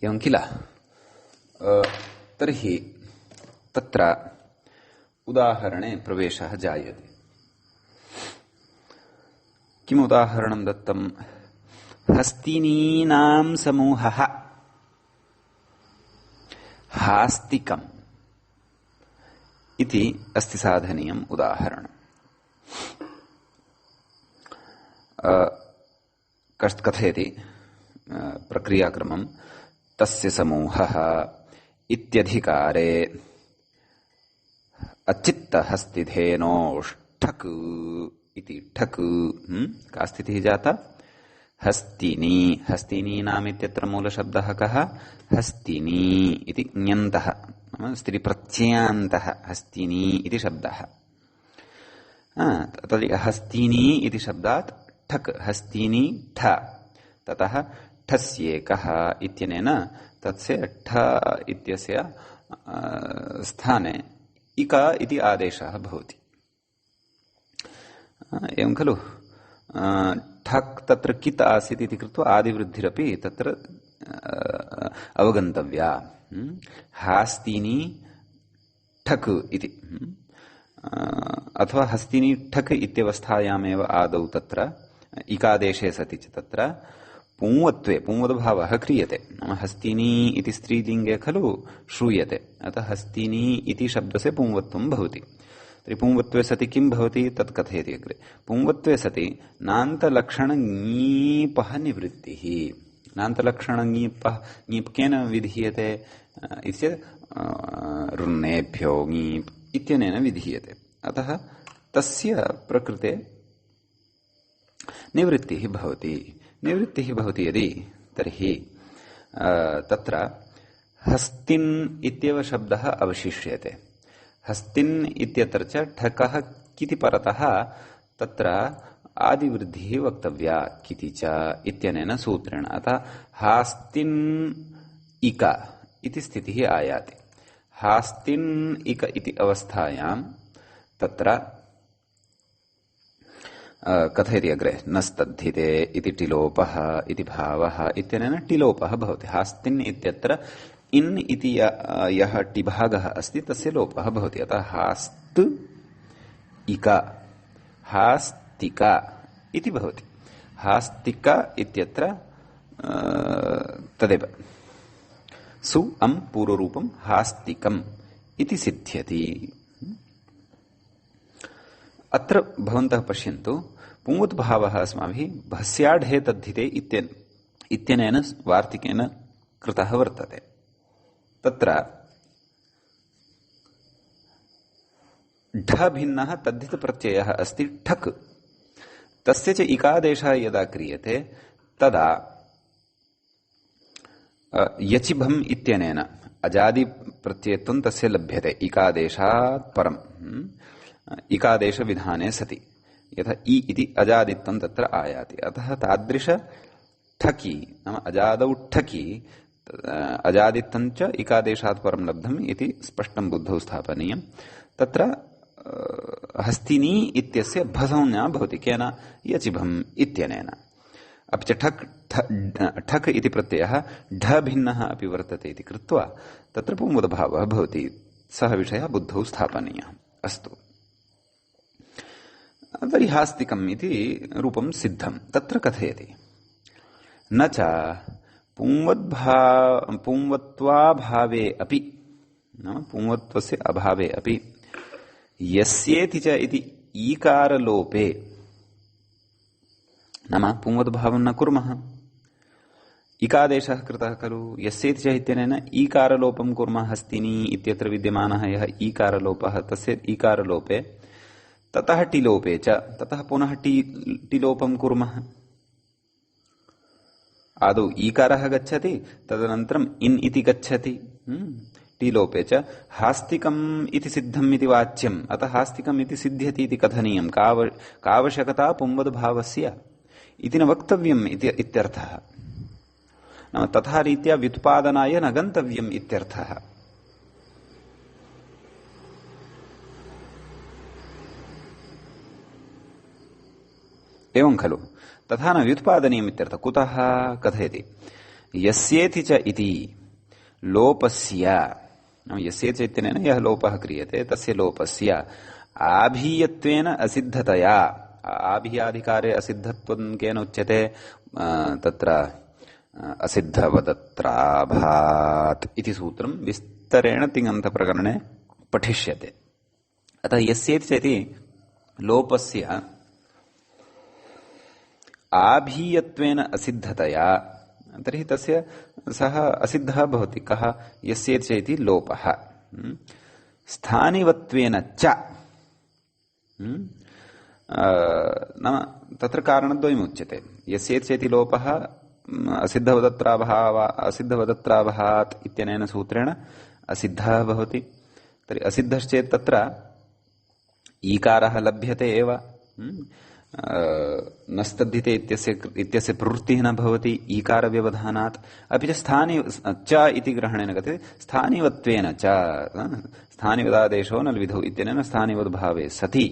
[SPEAKER 1] एवं किल? तर्हि तत्र उदाहरणे प्रवेशः जायते। किम् उदाहरणं दत्तम्? हस्तिनीनां समूहः हास्तिकम् इति अस्ति साधनीयम् उदाहरणम्। कथयति प्रक्रियाक्रमम्। तस्य समूहः इत्यधिकारे अचित्तहस्तिधेनोष्ठक् इति ठक् का स्थितिः जाता? हस्तिनी। हस्तिनी नाम इत्यत्र मूलशब्दः कः? हस्तिनी इति ञन्तः स्त्रीप्रत्ययान्तः हस्तिनी इति शब्दः। तर्हि हस्तिनी इति शब्दात् ठक् हस्तिनी ठ, ततः ठस्येकः इत्यनेन तस्य ठ इत्यस्य स्थाने इक इति आदेशः भवति। एवं खलु? ठक् तत्र कित् आसीत् इति कृत्वा आदिवृद्धिरपि तत्र अवगन्तव्या। हास्तिनी ठक् इति, अथवा हस्तिनी ठक् इत्यवस्थायामेव आदौ तत्र इकादेशे सति च तत्र पुंवत्वे पुंवद्भावः क्रियते। नाम हस्तिनी इति स्त्रीलिङ्गे खलु श्रूयते, अतः हस्तिनी इति शब्दस्य पुंवत्वं भवति। तर्हि पुंवत्वे सति किं भवति तत् कथयति अग्रे। पुंवत्वे सति नान्तलक्षणङीपः निवृत्तिः। नान्तलक्षणङीपः ङीप् केन विधीयते इत्येतत् ऋन्नेभ्यो ङीप् इत्यनेन विधीयते। अतः तस्य प्रकृते निवृत्तिः भवति। निवृत्तिः भवति यदि, तर्हि तत्र हस्तिन् इत्येव शब्दः अवशिष्यते। हस्तिन् इत्यत्र च ठकः किति परतः तत्र आदिवृद्धिः वक्तव्या किति च इत्यनेन सूत्रेण। अतः हास्तिन् इक इति स्थितिः आयाति। हास्तिन् इक इति अवस्थायां तत्र कथयति अग्रे नस्तद्धिते इति टिलोपः इति भावः इत्यनेन टिलोपः भवति। हास्तिन् इत्यत्र इन् इति यः टिभागः अस्ति तस्य लोपः भवति। अतः हास्त इक हास्तिक इति भवति। हास्तिक इत्यत्र तदेव सु अम् पूर्वरूपं हास्तिकम् इति सिद्ध्यति। अत्र भवन्तः पश्यन्तु, पुंवद्भावः अस्माभिः भस्याढे तद्धिते इत्यनेन वार्तिकेन कृतः वर्तते। तत्र ढ भिन्नः तद्धित प्रत्ययः अस्ति ठक्। तस्य च इकादेशः यदा क्रियते तदा यचिभम् इत्यनेन अजादि प्रत्ययत्वं तस्य लभ्यते इकादेशात् परम्। इकादेश विधाने सति यथा इ इति अजादित्वं तत्र आयाति। अतः तादृश ठकी नाम अजादौ ठकी अजादित्वं च इकादेशात् परं लब्धम् इति स्पष्टं बुद्धौ स्थापनीयम्। तत्र हस्तिनी इत्यस्य भसंज्ञा भवति केन? यचिभम् इत्यनेन। अपि च ठक् इति प्रत्ययः ढ भिन्नः अपि वर्तते इति कृत्वा तत्र पुंवदभावः भवति। सः विषयः बुद्धौ स्थापनीयः। अस्तु, तर्हि हास्तिकम् इति रूपं सिद्धं। तत्र कथयति न च पुंवत्वाभावे अपि, पुंवत्वस्य अभावे अपि यस्येति च इति ईकारलोपे, नाम पुंवद्भावं न कुर्मः, इकादेशः कृतः खलु, यस्येति च इत्यनेन ईकारलोपं कुर्मः। हस्तिनी इत्यत्र विद्यमानः यः ईकारलोपः, तस्य ईकारलोपे ततः टिलोपे च, ततः पुनः टिलोपं कुर्मः। आदौ ईकारः गच्छति, तदनन्तरम् इन् इति गच्छति, टिलोपे च हास्तिकम् इति सिद्धम् इति वाच्यम्। अतः हास्तिकम् इति सिद्ध्यति इति कथनीयम्। कावश्यकता पुंवद्भावस्य इति न वक्तव्यम् इत्यर्थः। नाम तथा रीत्या व्युत्पादनाय न गन्तव्यम् इत्यर्थः। एवं खलु, तथा न व्युत्पादनीयम् इत्यर्थः। कुतः कथयति यस्येति च इति लोपस्य, यस्येति इत्यनेन यः लोपः क्रियते तस्य लोपस्य आभीयत्वेन असिद्धतया, आभीयाधिकारे असिद्धत्वं केन उच्यते, तत्र असिद्धवदत्राभात् इति सूत्रं विस्तरेण तिङन्तप्रकरणे पठिष्यते। अतः यस्येति च इति लोपस्य आभीयत्वेन असिद्धतया, तर्हि तस्य सः असिद्धः भवति। कः? यस्येति च इति लोपः। स्थानिवत्वेन च, नाम तत्र कारणद्वयम् उच्यते। यस्येति च इति लोपः असिद्धवदत्राभात् इत्यनेन सूत्रेण असिद्धः भवति। तर्हि असिद्धश्चेत् तत्र ईकारः लभ्यते एव, नस्तद्धिते इत्यस्य प्रवृत्तिः न भवति ईकारव्यवधानात्। अपि च स्थानि च इति ग्रहणेन गते स्थानिवत्वेन च, स्थानिवदादेशो न विधौ इत्यनेन स्थानिवद्भावे सति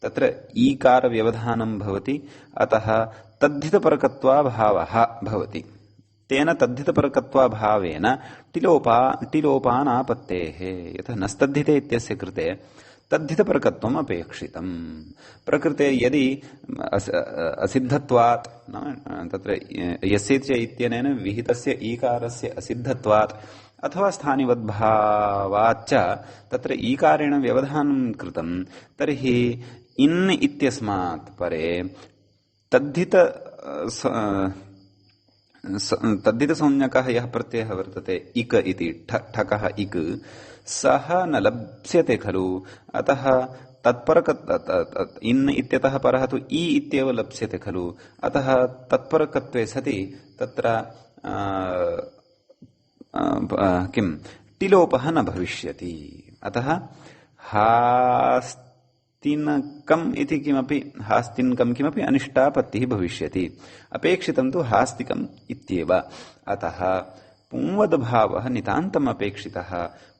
[SPEAKER 1] तत्र ईकारव्यवधानं भवति। अतः तद्धितपरकत्वाभावः भवति। तेन तद्धितपरकत्वाभावेन टिलोपानापत्तेः। यतः नस्तद्धिते इत्यस्य कृते तद्धितपरकत्वम् अपेक्षितम्। प्रकृते यदि असिद्धत्वात्, तत्र यस्येति च इत्यनेन विहितस्य ईकारस्य असिद्धत्वात् अथवा स्थानिवद्भावाच्च तत्र ईकारेण व्यवधानं कृतं, तर्हि इन् इत्यस्मात् परे तद्धितसंज्ञकः यः प्रत्ययः वर्तते इक् इति, ठकः इक्, सः न लप्स्यते खलु। अतः इन् इत्यतः परः तु इ इत्येव लप्स्यते खलु। अतः तत्परकत्वे सति तत्र किम् टिलोपः न भविष्यति। अतः हास्तिनकम् इति हास्तिनकम् किमपि अनिष्टापत्तिः भविष्यति। अपेक्षितं तु हास्तिकम् इत्येव। अतः पुंवद्भावः नितान्तम् अपेक्षितः।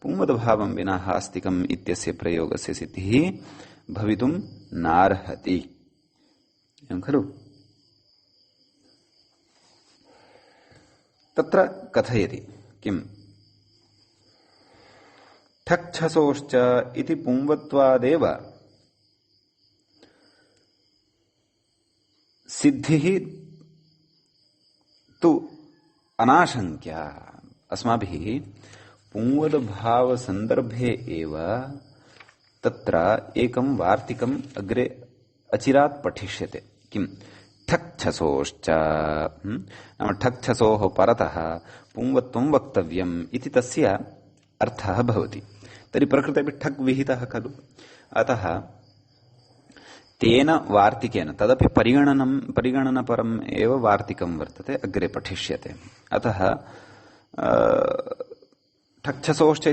[SPEAKER 1] पुंवद्भावं विना हास्तिकम् इत्यस्य प्रयोगस्य सिद्धिः भवितुं नार्हति। एवं खलु। तत्र कथयति किम् ठक्छसोश्च इति पुंवत्वादेव सिद्धिः तु अनाशंक्या। अस्माभिः पुंवद्भाव संदर्भे एव तत्र एकं वार्तिकम् अग्रे अचिरात् पठिष्यते। किम् ठक्छसोश्च, नाम ठक्छसोः परतः पुंवत्वं वक्तव्यम् इति तस्य अर्थः भवति। तर्हि प्रकृतेपि ठक् विहितः खलु। अतः तेन वार्तिकेन तदपि परिगणनपरम् एव वार्तिकं वर्तते, अग्रे पठिष्यते। अतः ठक्छसोश्च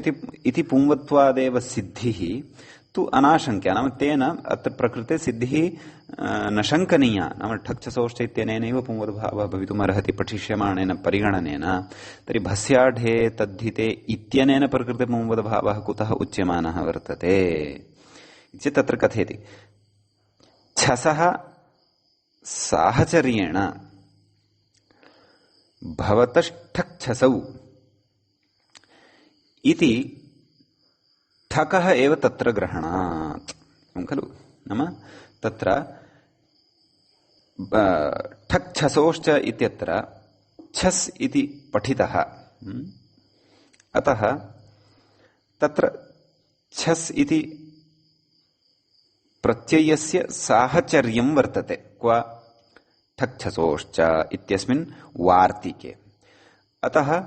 [SPEAKER 1] इति पुंवत्वादेव सिद्धिः तु अनाशंक्या, नाम तेन अत्र प्रकृते सिद्धिः न शङ्कनीया। नाम ठक्छसोश्च इत्यनेनैव पुंवद्भावः भवितुमर्हति पठिष्यमाणेन परिगणनेन। तर्हि भस्याढे तद्धिते इत्यनेन प्रकृते पुंवद्भावः कुतः उच्यमानः वर्तते इति तत्र कथयति। छसः साहचर्येण भवतष्ठक्षसौ इति ठकः एव तत्र ग्रहणात् खलु। नाम तत्र ठक्छसोश्च इत्यत्र छस् इति पठितः, अतः तत्र छस् इति प्रत्ययस्य साहचर्यं वर्तते। क्व ठक्छसोश्च इत्यस्मिन् वार्तिके। अतः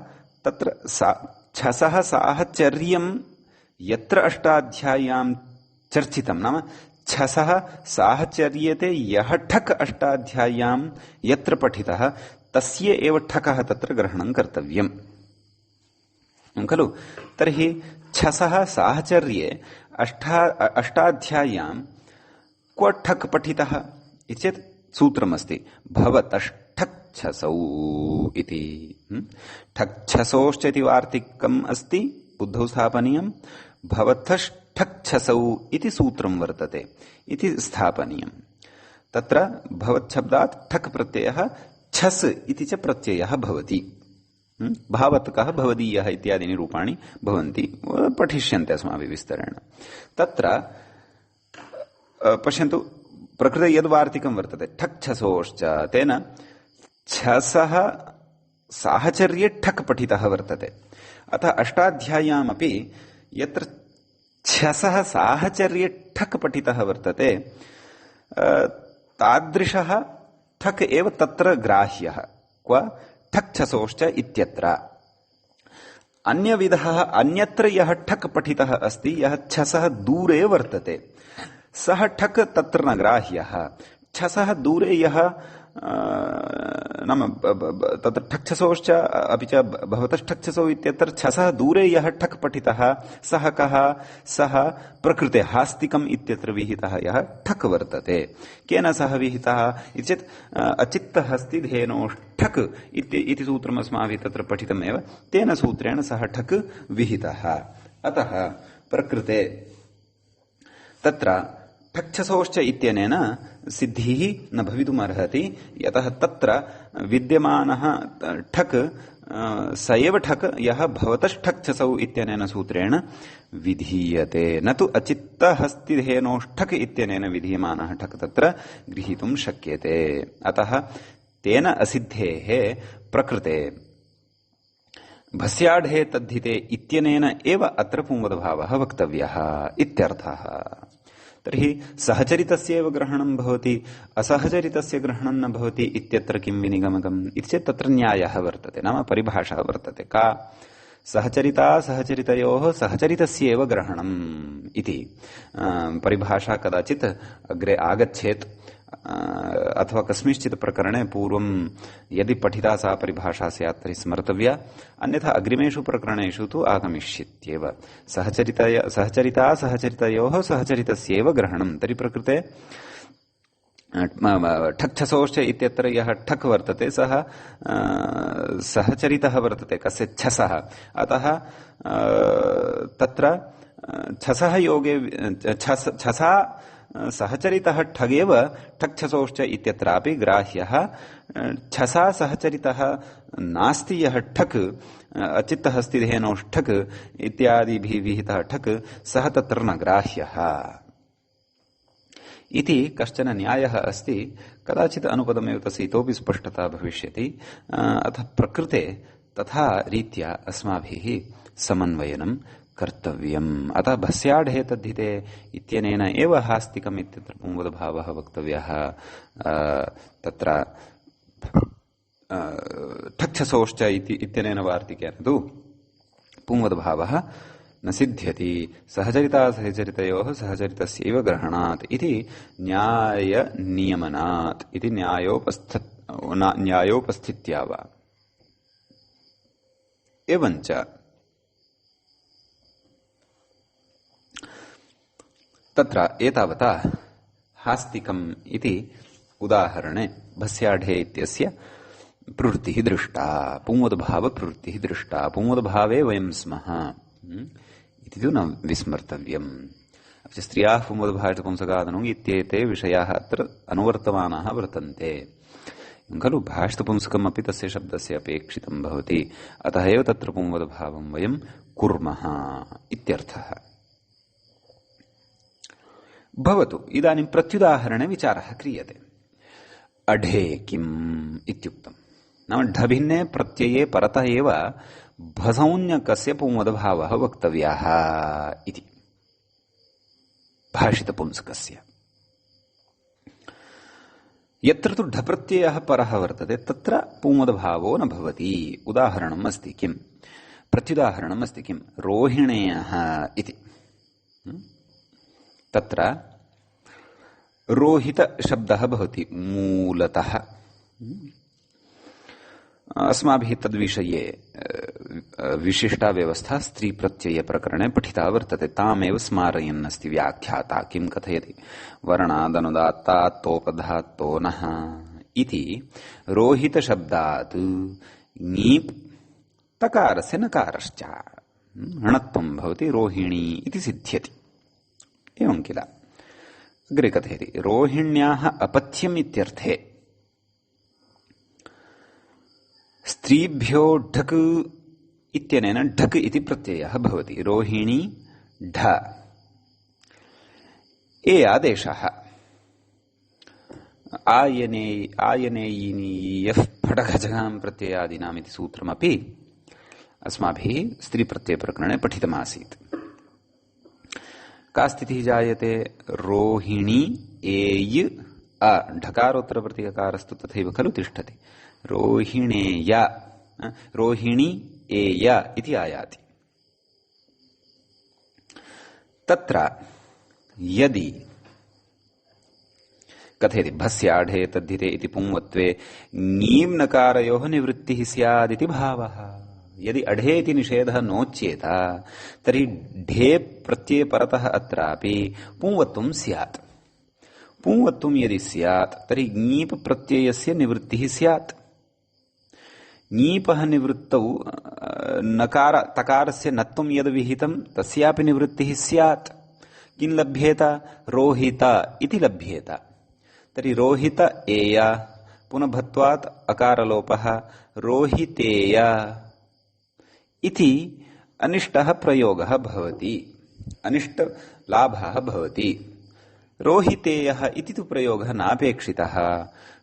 [SPEAKER 1] तत्र छसः साहचर्यं यत्र अष्टाध्याय्यां चर्चितं, नाम छसः साहचर्यते यः ठक् अष्टाध्याय्यां यत्र पठितः तस्य एव ठकः तत्र ग्रहणं कर्तव्यम् खलु। तर्हि छसः साहचर्ये अष्टाध्याय्यां क्व ठक् पठितः इति चेत् सूत्रमस्ति भवतष्ठक्षसौ इति। ठक्छसोश्च इति वार्तिकम् अस्ति, बुद्धौ स्थापनीयम्। भवतष्ठक्षसौ इति सूत्रं वर्तते, इति स्थापनीयम्। तत्र भवच्छब्दात् ठक् प्रत्ययः छस् इति च प्रत्ययः भवति। भावतकः भवदीयः इत्यादीनि रूपाणि भवन्ति, पठिष्यन्ते अस्माभिः विस्तरेण। तत्र पश्यन्तु, प्रकृते यद्वार्तिकं वर्तते ठक्छसोश्च, तेन छसः साहचर्ये ठक् पठितः वर्तते। अतः अष्टाध्याय्यामपि यत्र छसः साहचर्ये ठक् पठितः वर्तते तादृशः ठक् एव तत्र ग्राह्यः। क्व ठक्छसोश्च इत्यत्र। अन्यविधः अन्यत्र यः ठक् पठितः अस्ति, यः छसः दूरे वर्तते, सः ठक् तत्र न ग्राह्यः। छसः दूरे यः नाम तत्र ठक्छसोश्च अपि च भवतष्ठक्षसौ इत्यत्र छसः दूरे यः ठक् पठितः सः कः? सः प्रकृते हास्तिकम् इत्यत्र विहितः यः ठक् वर्तते। केन सह विहितः इति चेत् अचित्तहस्तिधेनोष्ठक् इति सूत्रम् अस्माभिः तत्र पठितमेव, तेन सूत्रेण सः ठक् विहितः। अतः प्रकृते तत्र ठक्छसोश्च इत्यनेन सिद्धिः न भवितुमर्हति, यतः तत्र विद्यमानः ठक् स एव ठक् यः भवतष्ठक्षसौ इत्यनेन सूत्रेण विधीयते, न तु अचित्तहस्तिधेनोष्ठक् इत्यनेन विधीयमानः ठक् तत्र गृहीतुं शक्यते। अतः तेन असिद्धेः प्रकृते भस्याढे तद्धिते इत्यनेन एव अत्र पुंवदभावः वक्तव्यः इत्यर्थः। तर्हि सहचरितस्य एव ग्रहणं भवति, असहचरितस्य ग्रहणं न भवति इत्यत्र किं विनिगमकम् इति चेत् तत्र न्यायः वर्तते, नाम परिभाषा वर्तते। का? सहचरिता सहचरितयोः सहचरितस्य एव ग्रहणम् इति परिभाषा कदाचित् अग्रे आगच्छेत्, अथवा कस्मिंश्चित् प्रकरणे पूर्वं यदि पठिता सा परिभाषा स्यात् तर्हि स्मर्तव्या, अन्यथा अग्रिमेषु प्रकरणेषु तु आगमिष्यत्येव। सहचरिता सहचरितयोः सहचरितस्यैव ग्रहणं। तर्हि प्रकृते ठक्छसोश्च इत्यत्र यः ठक् वर्तते सः सहचरितः वर्तते कस्य? छसः। अतः तत्र छसः योगे छसा सहचरितः ठगेव ठक्छसोश्च इत्यत्रापि ग्राह्यः। छसा सहचरितः नास्ति यः ठक्, अचित्तहस्तिधेनोष्ठक् इत्यादिभिः विहितः ठक्, सः तत्र न ग्राह्यः इति कश्चन न्यायः अस्ति। कदाचित् अनुपदमेव तस्य इतोपि स्पष्टता भविष्यति। अतः प्रकृते तथा रीत्या अस्माभिः समन्वयनं कर्तव्यम्। अतः भस्याढे तद्धिते इत्यनेन एव हास्तिकम् इत्यत्र पुंवदभावः वक्तव्यः। तत्र ठक्छसोश्च इत्यनेन वार्तिकेन तु पुंवदभावः न सिद्ध्यति। सहचरिता सहचरितयोः सहचरितस्यैव ग्रहणात् इति न्यायनियमनात् इति न्यायोपस्थित्या वा। एवञ्च तत्र एतावता हास्तिकम् इति उदाहरणे भस्याढे इत्यस्य प्रवृत्तिः दृष्टा, पुंवदभाव प्रवृत्तिः दृष्टा। पुंवदभावे वयं स्मः इति तु न विस्मर्तव्यम्। अपि च स्त्रियाः पुंवदभावे पुंसकादनौ इत्येते विषयाः अत्र अनुवर्तमानाः वर्तन्ते। खलु भाषितपुंसकमपि तस्य शब्दस्य अपेक्षितं भवति, अतः एव तत्र पुंवदभावं वयं कुर्मः इत्यर्थः। भवतु, इदानीं प्रत्युदाहरणे विचारः क्रियते। अढे किम् इत्युक्तम्, नाम ढभिन्ने प्रत्यये परतः एव भसौन्यकस्य पुंवदभावः वक्तव्यः इति भाषितपुंसकस्य। यत्र तु ढप्रत्ययः परः वर्तते तत्र पुंवदभावो न भवति। उदाहरणम् अस्ति किम्, प्रत्युदाहरणम् अस्ति किम्, रोहिणेयः इति। तत्र रोहितशब्दः भवति मूलतः। अस्माभिः तद्विषये विशिष्टा व्यवस्था स्त्रीप्रत्ययप्रकरणे पठिता वर्तते, तामेव स्मारयन् अस्ति व्याख्याता। किं कथयति, वर्णादनुदात्तात्तोपधात्तो नः इति रोहितशब्दात् ङीप् तकारस्य नकारश्च णत्वं भवति रोहिणी इति सिद्ध्यति। एवं किल। अग्रे कथयति, रोहिण्याः अपथ्यम् इत्यर्थे स्त्रीभ्यो ढक् इत्यनेन ढक् इति प्रत्ययः भवति। रोहिणी ढ ए आदेशः आयनेयीनीयः फटकजगां प्रत्ययादीनाम् इति सूत्रमपि अस्माभिः स्त्रीप्रत्ययप्रकरणे पठितमासीत्। का स्थितिः जायते, रोहिणी एय अ ढकारोत्तरप्रत्ययकारस्तु तथैव खलु तिष्ठति। रोहिणेय रोहिणी एय इति आयाति। तत्र यदि कथयति भस्याढे तद्धिते इति पुंवत्वे ङीम् नकारयोः निवृत्तिः स्यादिति भावः। यदि अढे इति निषेधः नोच्येत तर्हि ढे प्रत्यये परतः अत्रापि पुंवत्वं स्यात्। पुंवत्वं यदि स्यात् तर्हि ङीप् प्रत्ययस्य निवृत्तिः स्यात्। ङीपः निवृत्तौ नकार तकारस्य नत्वं यद् विहितं तस्यापि निवृत्तिः स्यात्। किं लभ्येत, रोहित इति लभ्येत। तर्हि रोहित एय पुनः भत्वात् अकारलोपः रोहितेय इति अनिष्टः प्रयोगः भवति, अनिष्टलाभः भवति। रोहितेयः इति तु प्रयोगः नापेक्षितः।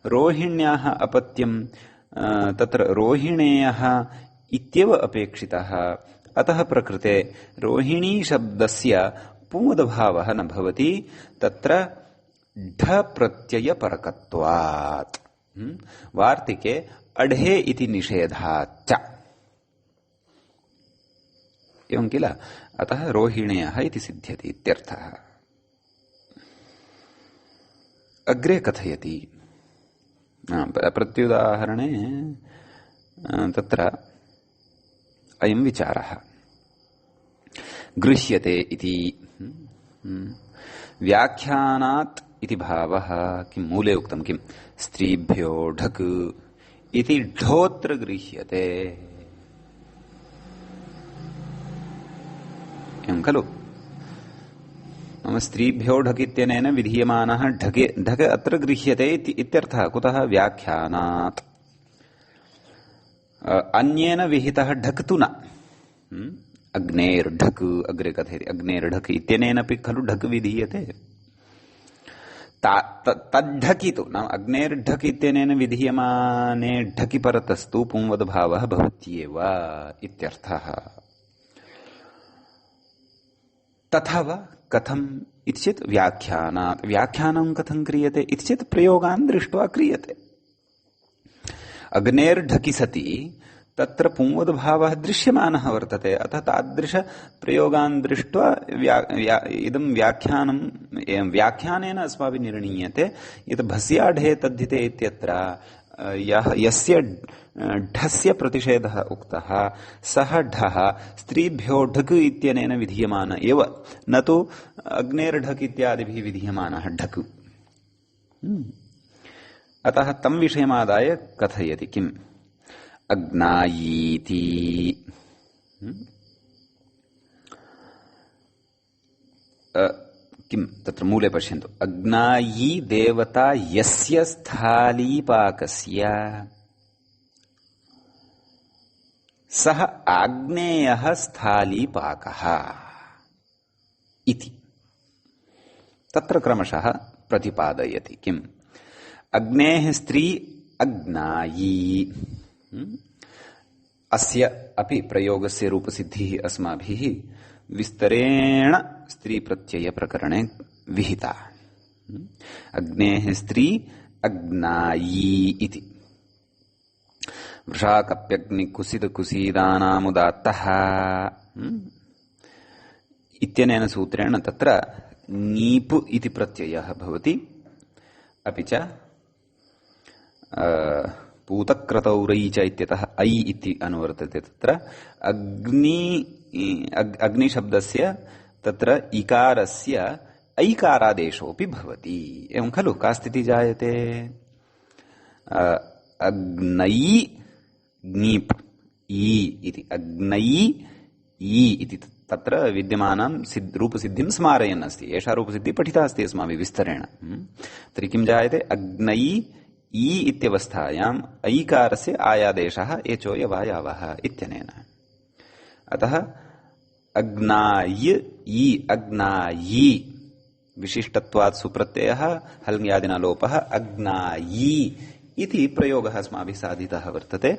[SPEAKER 1] रोहिण्याः अपत्यं तत्र रोहिणेयः इत्येव अपेक्षितः। अतः प्रकृते रोहिणी शब्दस्य पुंवदभावः न भवति, तत्र ढ प्रत्ययपरकत्वात्। वार्तिके अढे इति निषेधाच्च। एवं किल। अतः रोहिणेयः इति सिद्ध्यति इत्यर्थः। अग्रे कथयति, प्रत्युदाहरणे तत्र अयं विचारः गृह्यते इति। व्याख्यानात् इति भावः किं मूले उक्तं, किं स्त्रीभ्यो ढक् इति ढोत्र गृह्यते एवं खलु। नाम स्त्रीभ्यो ढक् इत्यनेन विधीयमानः ढक् अत्र गृह्यते इत्यर्थः। कुतः, व्याख्यानात्। अन्येन विहितः ढक् तु न। अग्नेर्ढक् अग्रे कथयति, अग्नेर्ढक् इत्यनेनापि खलु ढक् विधीयते। तद्धकितु नाम अग्नेर्ढक् इत्यनेन विधीयमाने ढकि परतस्तु पुंवदभावः भवत्येव इत्यर्थः। तथा वा कथम् इति चेत् व्याख्यानात्। व्याख्यानं कथं क्रियते इति चेत् प्रयोगान् दृष्ट्वा क्रियते। अग्नेर्ढकि सति तत्र पुंवदभावः दृश्यमानः वर्तते। अतः तादृश प्रयोगान् दृष्ट्वा इदं व्याख्यानं व्याख्यानेन अस्माभिः निर्णीयते यत् भस्याढे तद्धिते इत्यत्र यस्य ढस्य प्रतिषेधः उक्तः सः ढः स्त्रीभ्यो ढक् इत्यनेन विधीयमान एव, न तु अग्नेर्ढक् इत्यादिभिः विधीयमानः ढक्। अतः तं विषयमादाय कथयति किम्, अग्नायीति। किं तत्र मूले पश्यन्तु अग्नायी देवता यस्य स्थालीपाकस्य सः आग्नेयः स्थालीपाकः इति तत्र क्रमशः प्रतिपादयति किम् अग्नेः स्त्री अग्नायी अस्य अपि प्रयोगस्य रूपसिद्धिः अस्माभिः विस्तरेण स्त्री प्रत्यय प्रकरणे विहिता अग्नेः स्त्री अग्नायी इति वृषाकप्यग्नि कुसित कुसीदानामुदात्तः इत्यनेन सूत्रेण तत्र नीप् इति प्रत्ययः भवति अपि च पूतक्रतौ रै च इत्यतः ऐ इति अनुवर्तते तत्र अग्निशब्दस्य तत्र इकारस्य ऐकारादेशोऽपि भवति एवं खलु का स्थितिः जायते अग्नयी ङीप् ई इति अग्नयी ई इति तत्र विद्यमानां रूपसिद्धिं स्मारयन् अस्ति एषा रूपसिद्धिः पठिता अस्ति अस्माभिः विस्तरेण तर्हि किं जायते अग्नयी ई इत्यवस्थायाम् ऐकारस्य आयादेशः एचो यवायावः इत्यनेन अतः अग्नाय ई अग्नायी विशिष्टत्वात् सुप्रत्ययः हल्ङ्यादिना लोपः अग्नायी इति प्रयोगः अस्माभिः साधितः वर्तते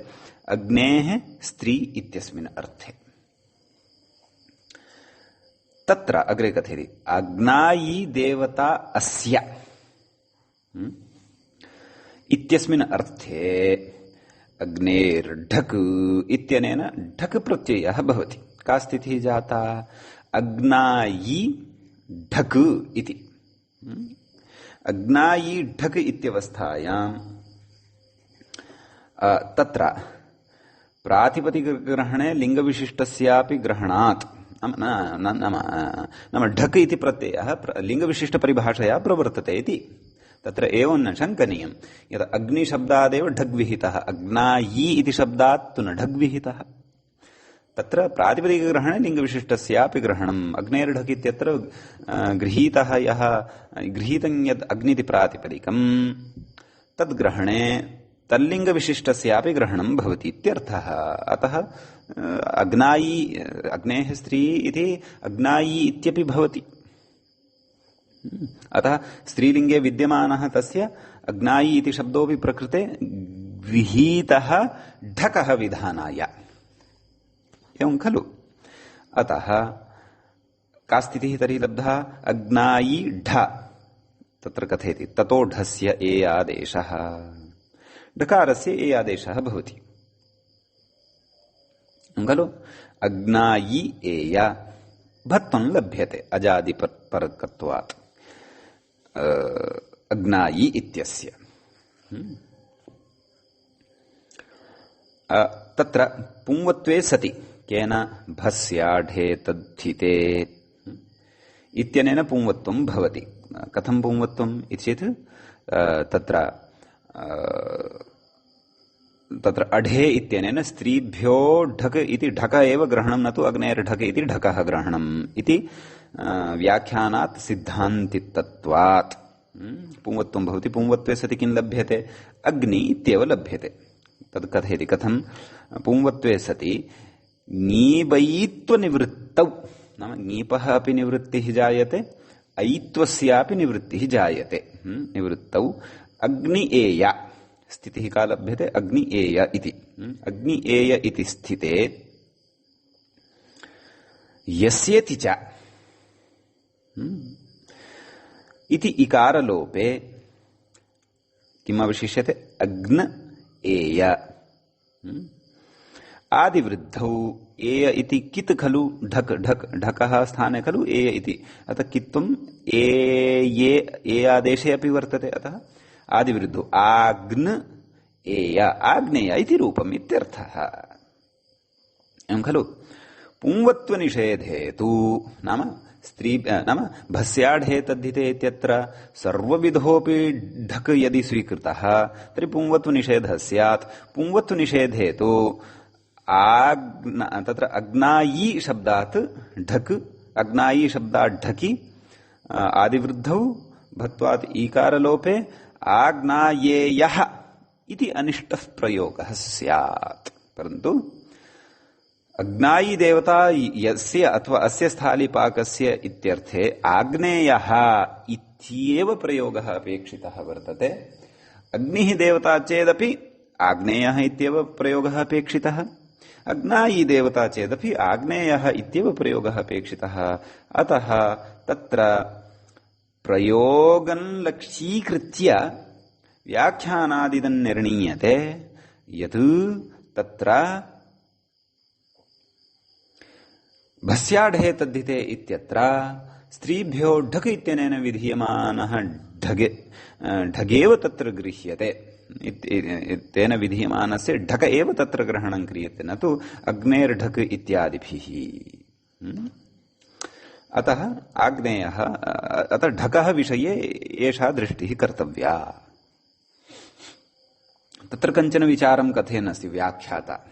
[SPEAKER 1] अग्नेः स्त्री इत्यस्मिन् अर्थे तत्र अग्रे कथयति अग्नायी देवता अस्य इत्यस्मिन् अर्थे अग्नेर्ढक् इत्यनेन ढक् प्रत्ययः भवति का स्थितिः जाता अग्नायी ढक् इति अग्नायी ढक् इत्यवस्थायां तत्र प्रातिपदिकग्रहणे लिङ्गविशिष्टस्यापि ग्रहणात् नाम ढक् इति प्रत्ययः लिङ्गविशिष्टपरिभाषया प्रवर्तते इति तत्र एवं न शङ्कनीयं यत् अग्निशब्दादेव ढग् विहितः अग्नायी इति शब्दात् तु न ढग् विहितः तत्र प्रातिपदिकग्रहणे लिङ्गविशिष्टस्यापि ग्रहणम् अग्नेर्ढक् इत्यत्र गृहीतः यः गृहीतं यद् अग्निति प्रातिपदिकं तद्ग्रहणे तल्लिङ्गविशिष्टस्यापि ग्रहणं भवति इत्यर्थः अतः अग्नायी अग्नेः स्त्री इति अग्नायी इत्यपि भवति अतः स्त्रीलिङ्गे विद्यमानः तस्य अग्नायी इति शब्दोऽपि प्रकृते गृहीतः ढकः विधानाय एवं खलु अतः का स्थितिः तर्हि लब्धा अग्नायी ढ तत्र कथयति ततो ढस्य ए आदेशः ढकारस्य ए आदेशः भवति खलु अग्नायी एय भत्वं लभ्यते अजादिपरकत्वात् अग्नायी इत्यस्य तत्र पुंवत्वे सति केन भस्याढे तद्धिते इत्यनेन पुंवत्वं भवति कथं पुंवत्वम् इति चेत् तत्र अढे इत्यनेन स्त्रीभ्यो ढक इति ढक एव ग्रहणं न तु अग्नेर्ढक इति ढकः ग्रहणम् इति व्याख्यानात् सिद्धान्तितत्वात् पुंवत्वं भवति पुंवत्वे सति किं लभ्यते अग्नि इत्येव लभ्यते तद् कथयति कथं पुंवत्वे सति ङीबयित्वनिवृत्तौ नाम ङीपः अपि निवृत्तिः जायते ऐत्वस्यापि निवृत्तिः जायते निवृत्तौ अग्निएय स्थितिः का लभ्यते अग्निएय इति अग्निएय इति स्थिते यस्येति च इति इकारलोपे किम् अवशिष्यते अग्न एय आदिवृद्धौ एय इति कित् खलु ढक् ढक् ढकः स्थाने खलु एय इति अतः कित्वम् एये ए आदेशे अपि वर्तते अतः आदिवृद्धौ आग्न एय आग्नेय इति रूपम् इत्यर्थः एवं खलु पुंवत्वनिषेधे तु नाम स्त्री नाम भस्याढे तद्धिते इत्यत्र सर्वविधोऽपि ढक् यदि स्वीकृतः तर्हि पुंवत्वनिषेधः स्यात् पुंवत्वनिषेधे तु तत्र अग्नायी शब्दात् ढक् अग्नायी शब्दात् ढकि आदिवृद्धौ भत्वात् ईकारलोपे आग्नायेयः इति अनिष्टः प्रयोगः स्यात्। परन्तु अग्नायी देवता यस्य अथवा अस्य स्थालीपाकस्य इत्यर्थे आग्नेयः इत्येव प्रयोगः अपेक्षितः वर्तते। अग्निः देवता चेदपि आग्नेयः इत्येव प्रयोगः अपेक्षितः, अग्नायी देवता चेदपि आग्नेयः इत्येव प्रयोगः अपेक्षितः। अतः तत्र प्रयोगं लक्ष्यीकृत्य व्याख्यानादिदं निर्णीयते यत् तत्र भस्याढे तद्धिते इत्यत्र स्त्रीभ्यो ढक इत्यनेन विधीयमानः ढगेव तत्र गृह्यते। तेन विधीयमानस्य ढक एव तत्र ग्रहणं क्रियते, न तु अग्नेर्ढक इत्यादिभिः। अतः आग्नेयः, अतः ढकः विषये एषा दृष्टिः कर्तव्या। तत्र कञ्चन विचारं कथयन् अस्ति व्याख्याता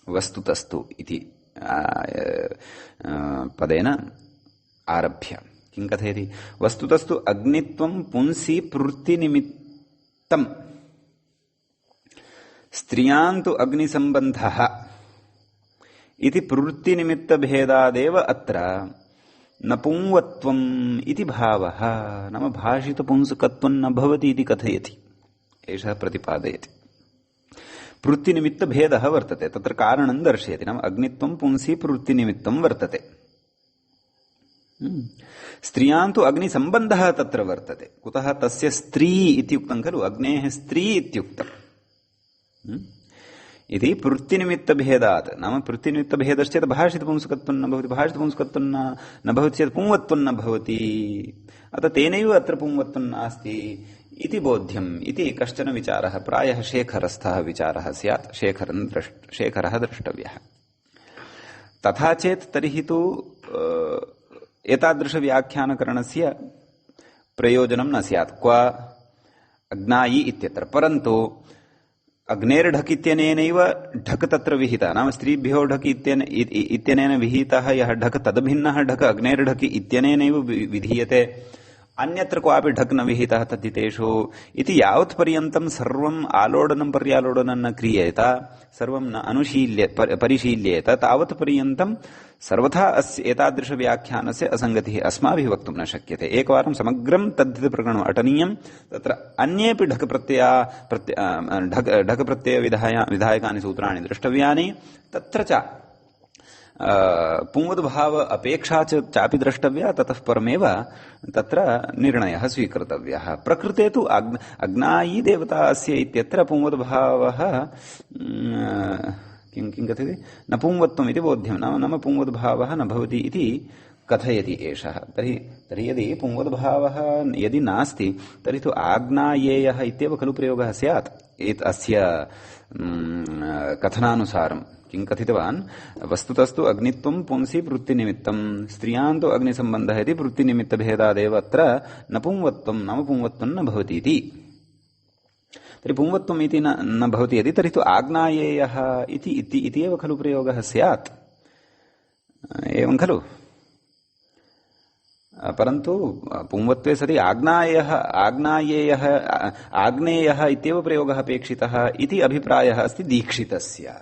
[SPEAKER 1] वस्तुतस्तु इति पदेन आरभ्य। किं कथयति? वस्तुतस्तु अग्नित्वं पुंसि प्रवृत्तिनिमित्तम्, स्त्रियां तु अग्निसम्बन्धः इति प्रवृत्तिनिमित्तभेदादेव अत्र नपुंवत्वम् इति भावः, नाम भाषितपुंसकत्वं न भवति इति कथयति। एषः प्रतिपादयति। प्रवृत्तिनिमित्तभेदः वर्तते, तत्र कारणं दर्शयति। नाम अग्नित्वं पुंसि प्रवृत्तिनिमित्तं वर्तते, स्त्रियां तु अग्निसम्बन्धः तत्र वर्तते। कुतः? तस्य स्त्री इत्युक्तं खलु, अग्नेः स्त्री इत्युक्तम् इति प्रवृत्तिनिमित्तभेदात्। नाम प्रवृत्तिनिमित्तभेदश्चेत् भाषितपुंसकत्वं न भवति, भाषितपुंसकत्वं न भवति चेत् पुंवत्वं न भवति। अतः तेनैव अत्र पुंवत्वं नास्ति इति बोध्यम् इति कश्चन विचारः, प्रायः शेखरस्थः विचारः स्यात्। शेखरः द्रष्टव्यः। तथा चेत् तर्हि तु एतादृशव्याख्यानकरणस्य प्रयोजनं न स्यात्। क्व? अग्नायी इत्यत्र। परन्तु अग्नेर्ढक इत्यनेनैव ढक तत्र विहितः, नाम स्त्रीभ्यो ढक इत्यनेन विहितः यः ढक तद्भिन्नः ढक अग्नेर्ढक इत्यनेनैव विधीयते। अन्यत्र क्वापि ढक न विहितः तद्धितेषु इति यावत् पर्यन्तं सर्वम् आलोडनं पर्यालोडनं न क्रियेत, सर्वं न परिशील्येत, तावत् पर्यन्तं सर्वथा अस्य एतादृशव्याख्यानस्य असङ्गतिः अस्माभिः वक्तुं न शक्यते। एकवारं समग्रं तद्धितप्रकरणम् अटनीयं। तत्र अन्येपि ढक प्रत्यय विधायकानि सूत्राणि द्रष्टव्यानि। तत्र च पुंवद्भाव अपेक्षा चापि द्रष्टव्या। ततः परमेव तत्र निर्णयः स्वीकर्तव्यः। प्रकृते तु अग्नायी देवता अस्य इत्यत्र पुंवद्भावः किं कथयति? न पुंवत्वम् इति बोध्यं, नाम पुंवद्भावः न भवति इति कथयति एषः। तर्हि यदि पुंवद्भावः यदि नास्ति तर्हि तु आग्नायेयः इत्येव खलु प्रयोगः स्यात्। अस्य कथनानुसारं किं कथितवान्? वस्तुतस्तु अग्नित्वं पुंसि प्रवृत्तिनिमित्तं, स्त्रियां तु अग्निसम्बन्धः इति प्रवृत्तिनिमित्तभेदादेव अत्र न पुंवत्वं, नाम पुंवत्वं न भवति इति। तर्हि पुंवत्वम् इति न भवति यदि, तर्हि तु आग्नायेयः इति एव खलु प्रयोगः स्यात्। एवं खलु? परन्तु पुंवत्वे सति आग्नेयः इत्येव प्रयोगः अपेक्षितः इति अभिप्रायः अस्ति दीक्षितस्य।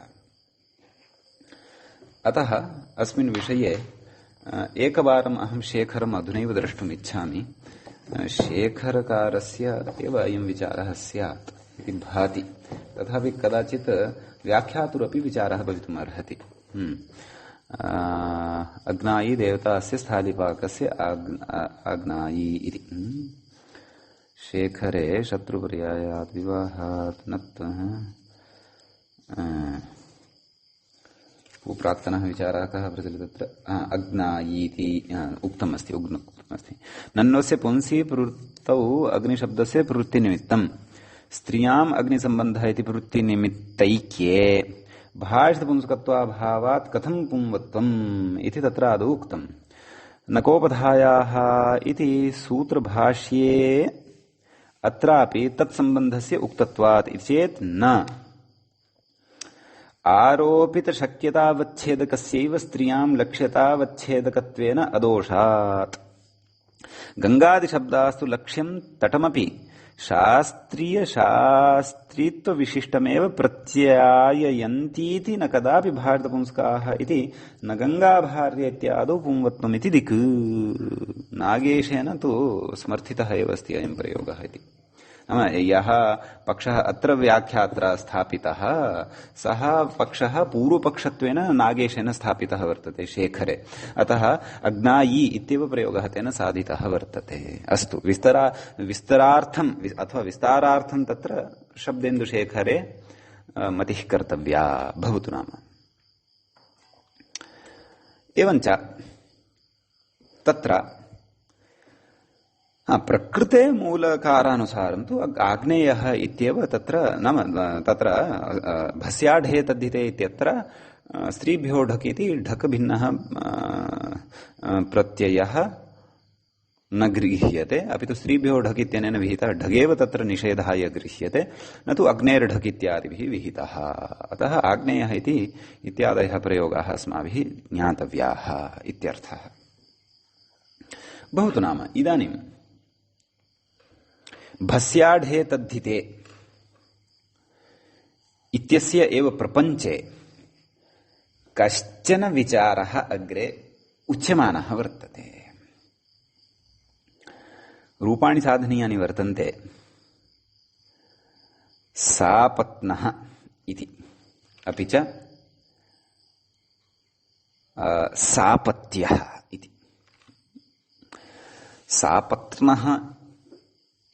[SPEAKER 1] अतः अस्मिन् विषये एकवारम् अहं शेखरम् अधुनैव द्रष्टुम् इच्छामि। शेखरकारस्य एव अयं विचारः स्यात् इति भाति। तथापि कदाचित् व्याख्यातुरपि विचारः भवितुम् अर्हति। अग्नायी देवता अस्य स्थालीपाकस्य आग्नायी इति। शेखरे शत्रुपर्यायात् विवाहात् नत्वः प्राक्तनः विचारः कः प्रचलितः तत्र? अग्नायी इति उक्तमस्ति, उक्तमस्ति। नन्वस्य पुंसि प्रवृत्तौ अग्निशब्दस्य प्रवृत्तिनिमित्तं, स्त्रियाम् अग्निसम्बन्धः इति प्रवृत्तिनिमित्तैक्ये भाषितपुंसकत्वाभावात् कथं पुंवत्वम् इति तत्र आदौ उक्तम्। नकोपधायाः इति सूत्रभाष्ये अत्रापि तत्सम्बन्धस्य उक्तत्वात् इति चेत् न। आरोपितशक्यतावच्छेदकस्यैव स्त्रियां लक्ष्यतावच्छेदकत्वेन अदोषात्। गंगादिशब्दास्तु लक्ष्यं तटमपि शास्त्रीयशास्त्रीत्वविशिष्टमेव प्रत्याययन्तीति न कदापि भारतपुंस्काः इति न गंगाभार्य इत्यादौ पुंवत्वमिति दिक्। नागेशेन तु समर्थितः एव अस्ति अयं प्रयोगः इति। नाम यः पक्षः अत्र व्याख्यात्र स्थापितः सः पक्षः पूर्वपक्षत्वेन नागेशेन स्थापितः वर्तते शेखरे। अतः अग्नायी इत्येव प्रयोगः तेन साधितः वर्तते। अस्तु, विस्तरार्थम् अथवा विस्तारार्थं तत्र शब्देन्दुशेखरे मतिः कर्तव्या भवतु नाम। एवञ्च तत्र प्रकृते मूलकारानुसारं तु आग्नेयः इत्येव तत्र नाम तत्र भस्याढे तद्धिते इत्यत्र स्त्रीभ्यो ढक् इति ढक् भिन्नः प्रत्ययः न गृह्यते, अपि तु स्त्रीभ्यो ढक् इत्यनेन विहितः ढगेव तत्र निषेधाय गृह्यते, न तु अग्नेर्ढक् इत्यादिभिः विहितः। अतः आग्नेयः इति इत्यादयः प्रयोगाः अस्माभिः ज्ञातव्याः इत्यर्थः। भवतु नाम इदानीं भस्याढे तद्धिते इत्यस्य एव प्रपञ्चे कश्चन विचारः अग्रे उच्यमानः वर्तते। रूपाणि साधनीयानि वर्तन्ते। सापत्नः इति, अपि च सापत्यः इति। सापत्नः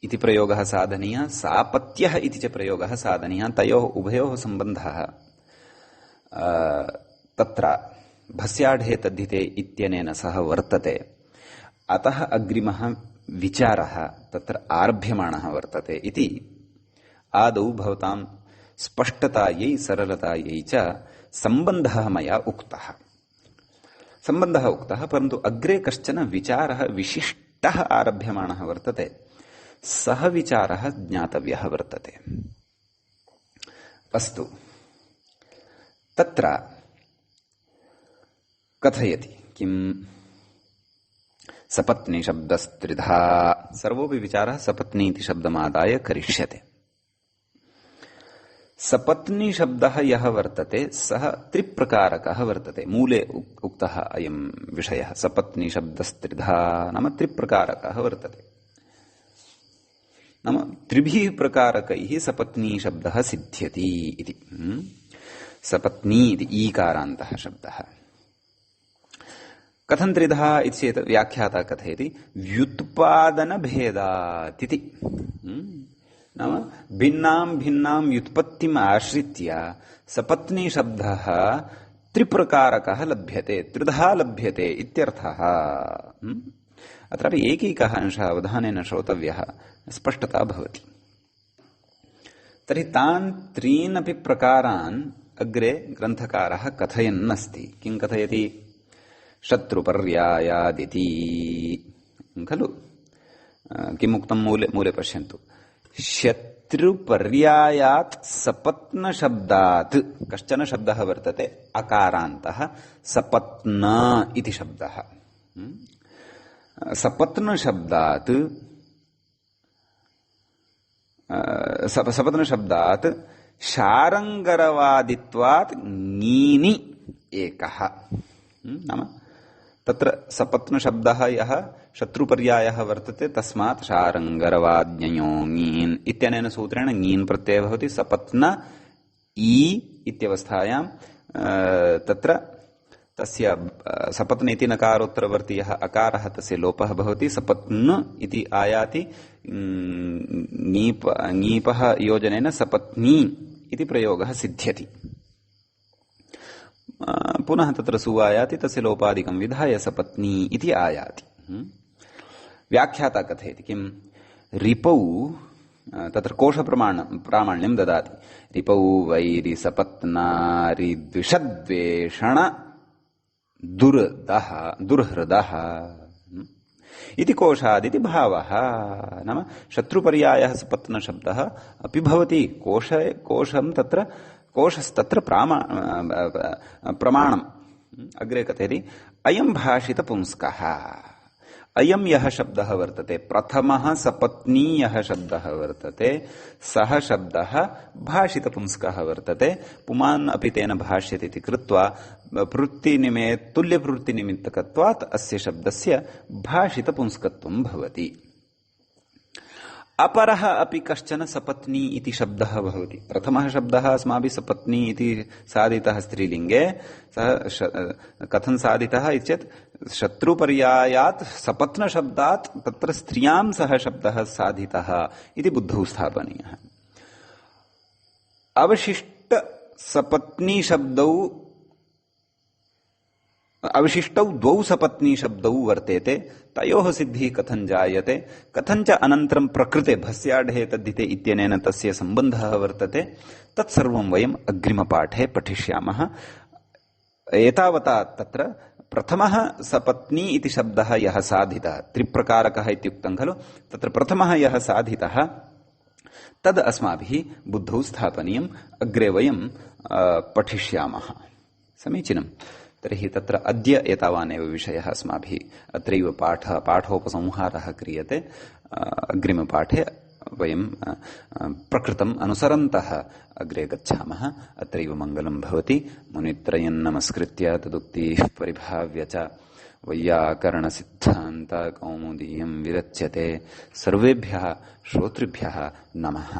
[SPEAKER 1] इति प्रयोगः साधनीयः, सापत्यः इति च प्रयोगः साधनीयः। तयोः उभयोः सम्बन्धः तत्र भस्याढे तद्धिते इत्यनेन सह वर्तते। अतः अग्रिमः विचारः तत्र आरभ्यमाणः वर्तते इति आदौ भवतां स्पष्टतायै सरलतायै च सम्बन्धः मया उक्तः। सम्बन्धः उक्तः, परन्तु अग्रे कश्चन विचारः विशिष्टः आरभ्यमाणः वर्तते। सः विचारः ज्ञातव्यः वर्तते। अस्तु, तत्र कथयति किम्? सपत्नी शब्दस्त्रिधा, सर्वोऽपि विचारः सपत्नी इति शब्दमादाय करिष्यते। सपत्नी शब्दः यः वर्तते सः त्रिप्रकारकः वर्तते। मूले उक्तः अयं विषयः। सपत्नी शब्दस्त्रिधा नाम त्रिप्रकारकः वर्तते। नाम त्रिभिः प्रकारकैः सपत्नी शब्दः सिद्ध्यति इति। सपत्नी इति ईकारान्तः शब्दः। कथं त्रिधा इति चेत् व्याख्याता कथयति व्युत्पादनभेदात् इति। नाम भिन्नां भिन्नां व्युत्पत्तिम् आश्रित्य सपत्नी शब्दः त्रिप्रकारकः लभ्यते, त्रिधा लभ्यते इत्यर्थः। अत्रापि एकैकः अंशः अवधानेन श्रोतव्यः, स्पष्टता भवति। तर्हि तान् त्रीनपि प्रकारान् अग्रे ग्रन्थकारः कथयन् अस्ति। किं कथयति? शत्रुपर्यायादिति खलु। किम् उक्तं मूले पश्यन्तु। शत्रुपर्यायात् सपत्नशब्दात् कश्चन शब्दः वर्तते अकारान्तः, सपत्न इति शब्दः। सपत्नशब्दात् सपत्नशब्दात् शारङ्गरवादित्वात् ङीनि एकः। नाम तत्र सपत्नशब्दः यः शत्रुपर्यायः वर्तते तस्मात् शारङ्गरवाद्ययो ङीन् इत्यनेन सूत्रेण ङीन् प्रत्ययः भवति। सपत्न ई इत्यवस्थायां तत्र तस्य सपत्न इति नकारोत्तरवर्ती यः अकारः तस्य लोपः भवति। सपत्न इति आयाति, ङीपः योजनेन सपत्नी इति प्रयोगः सिद्ध्यति। पुनः तत्र सु आयाति, तस्य लोपादिकं विधाय सपत्नी इति आयाति। व्याख्याता कथयति किम्? रिपौ तत्र कोशप्रामाण्यं ददाति। रिपौ वैरि सपत्नारि द्विषद्वेषण दुर्हृदः इति कोशादिति भावः। नाम शत्रुपर्यायः सपत्नशब्दः अपि भवति। कोशं तत्र कोशस्तत्र प्रमाणम्। अग्रे कथयति अयं भाषितपुंस्कः। अयम यह शब्दः वर्तते, प्रथमः सपत्नी यह शब्दः वर्तते, सः शब्दः भाषितपुंस्कः वर्तते। पुमान् अपि तेन भाष्यते इति कृत्वा तुल्यप्रवृत्तिनिमित्तकत्वात् अस्य शब्दस्य भाषितपुंस्कत्वं भवति। अपरः अपि कश्चन सपत्नी इति शब्दः भवति। प्रथमः शब्दः अस्माभिः सपत्नी इति साधितः स्त्रीलिङ्गे, सः कथं साधितः इति चेत् शत्रुपर्यायात् सपत्नशब्दात् तत्र स्त्रियां सः शब्दः साधितः इति बुद्धौ स्थापनीयः। अवशिष्ट सपत्नी शब्दौ अवशिष्टौ द्वौ सपत्नी शब्दौ वर्तेते, तयोः सिद्धिः कथं जायते, कथञ्च अनन्तरं प्रकृते भस्याढे तद्धिते इत्यनेन तस्य सम्बन्धः वर्तते, तत्सर्वं वयम् अग्रिमपाठे पठिष्यामः। एतावता तत्र प्रथमः सपत्नी इति शब्दः यः साधितः, त्रिप्रकारकः इत्युक्तं खलु, तत्र प्रथमः यः साधितः तद् अस्माभिः बुद्धौ स्थापनीयम्, अग्रे वयं पठिष्यामः। समीचीनम्। तर्हि तत्र अद्य एतावानेव विषयः अस्माभिः अत्रैव पाठोपसंहारः क्रियते। अग्रिमपाठे वयं प्रकृतम् अनुसरन्तः अग्रे गच्छामः। अत्रैव मङ्गलं भवति। मुनित्रयं नमस्कृत्य तदुक्तिः परिभाव्य च वैयाकरणसिद्धान्त कौमुदीयं विरच्यते। सर्वेभ्यः श्रोतृभ्यः नमः।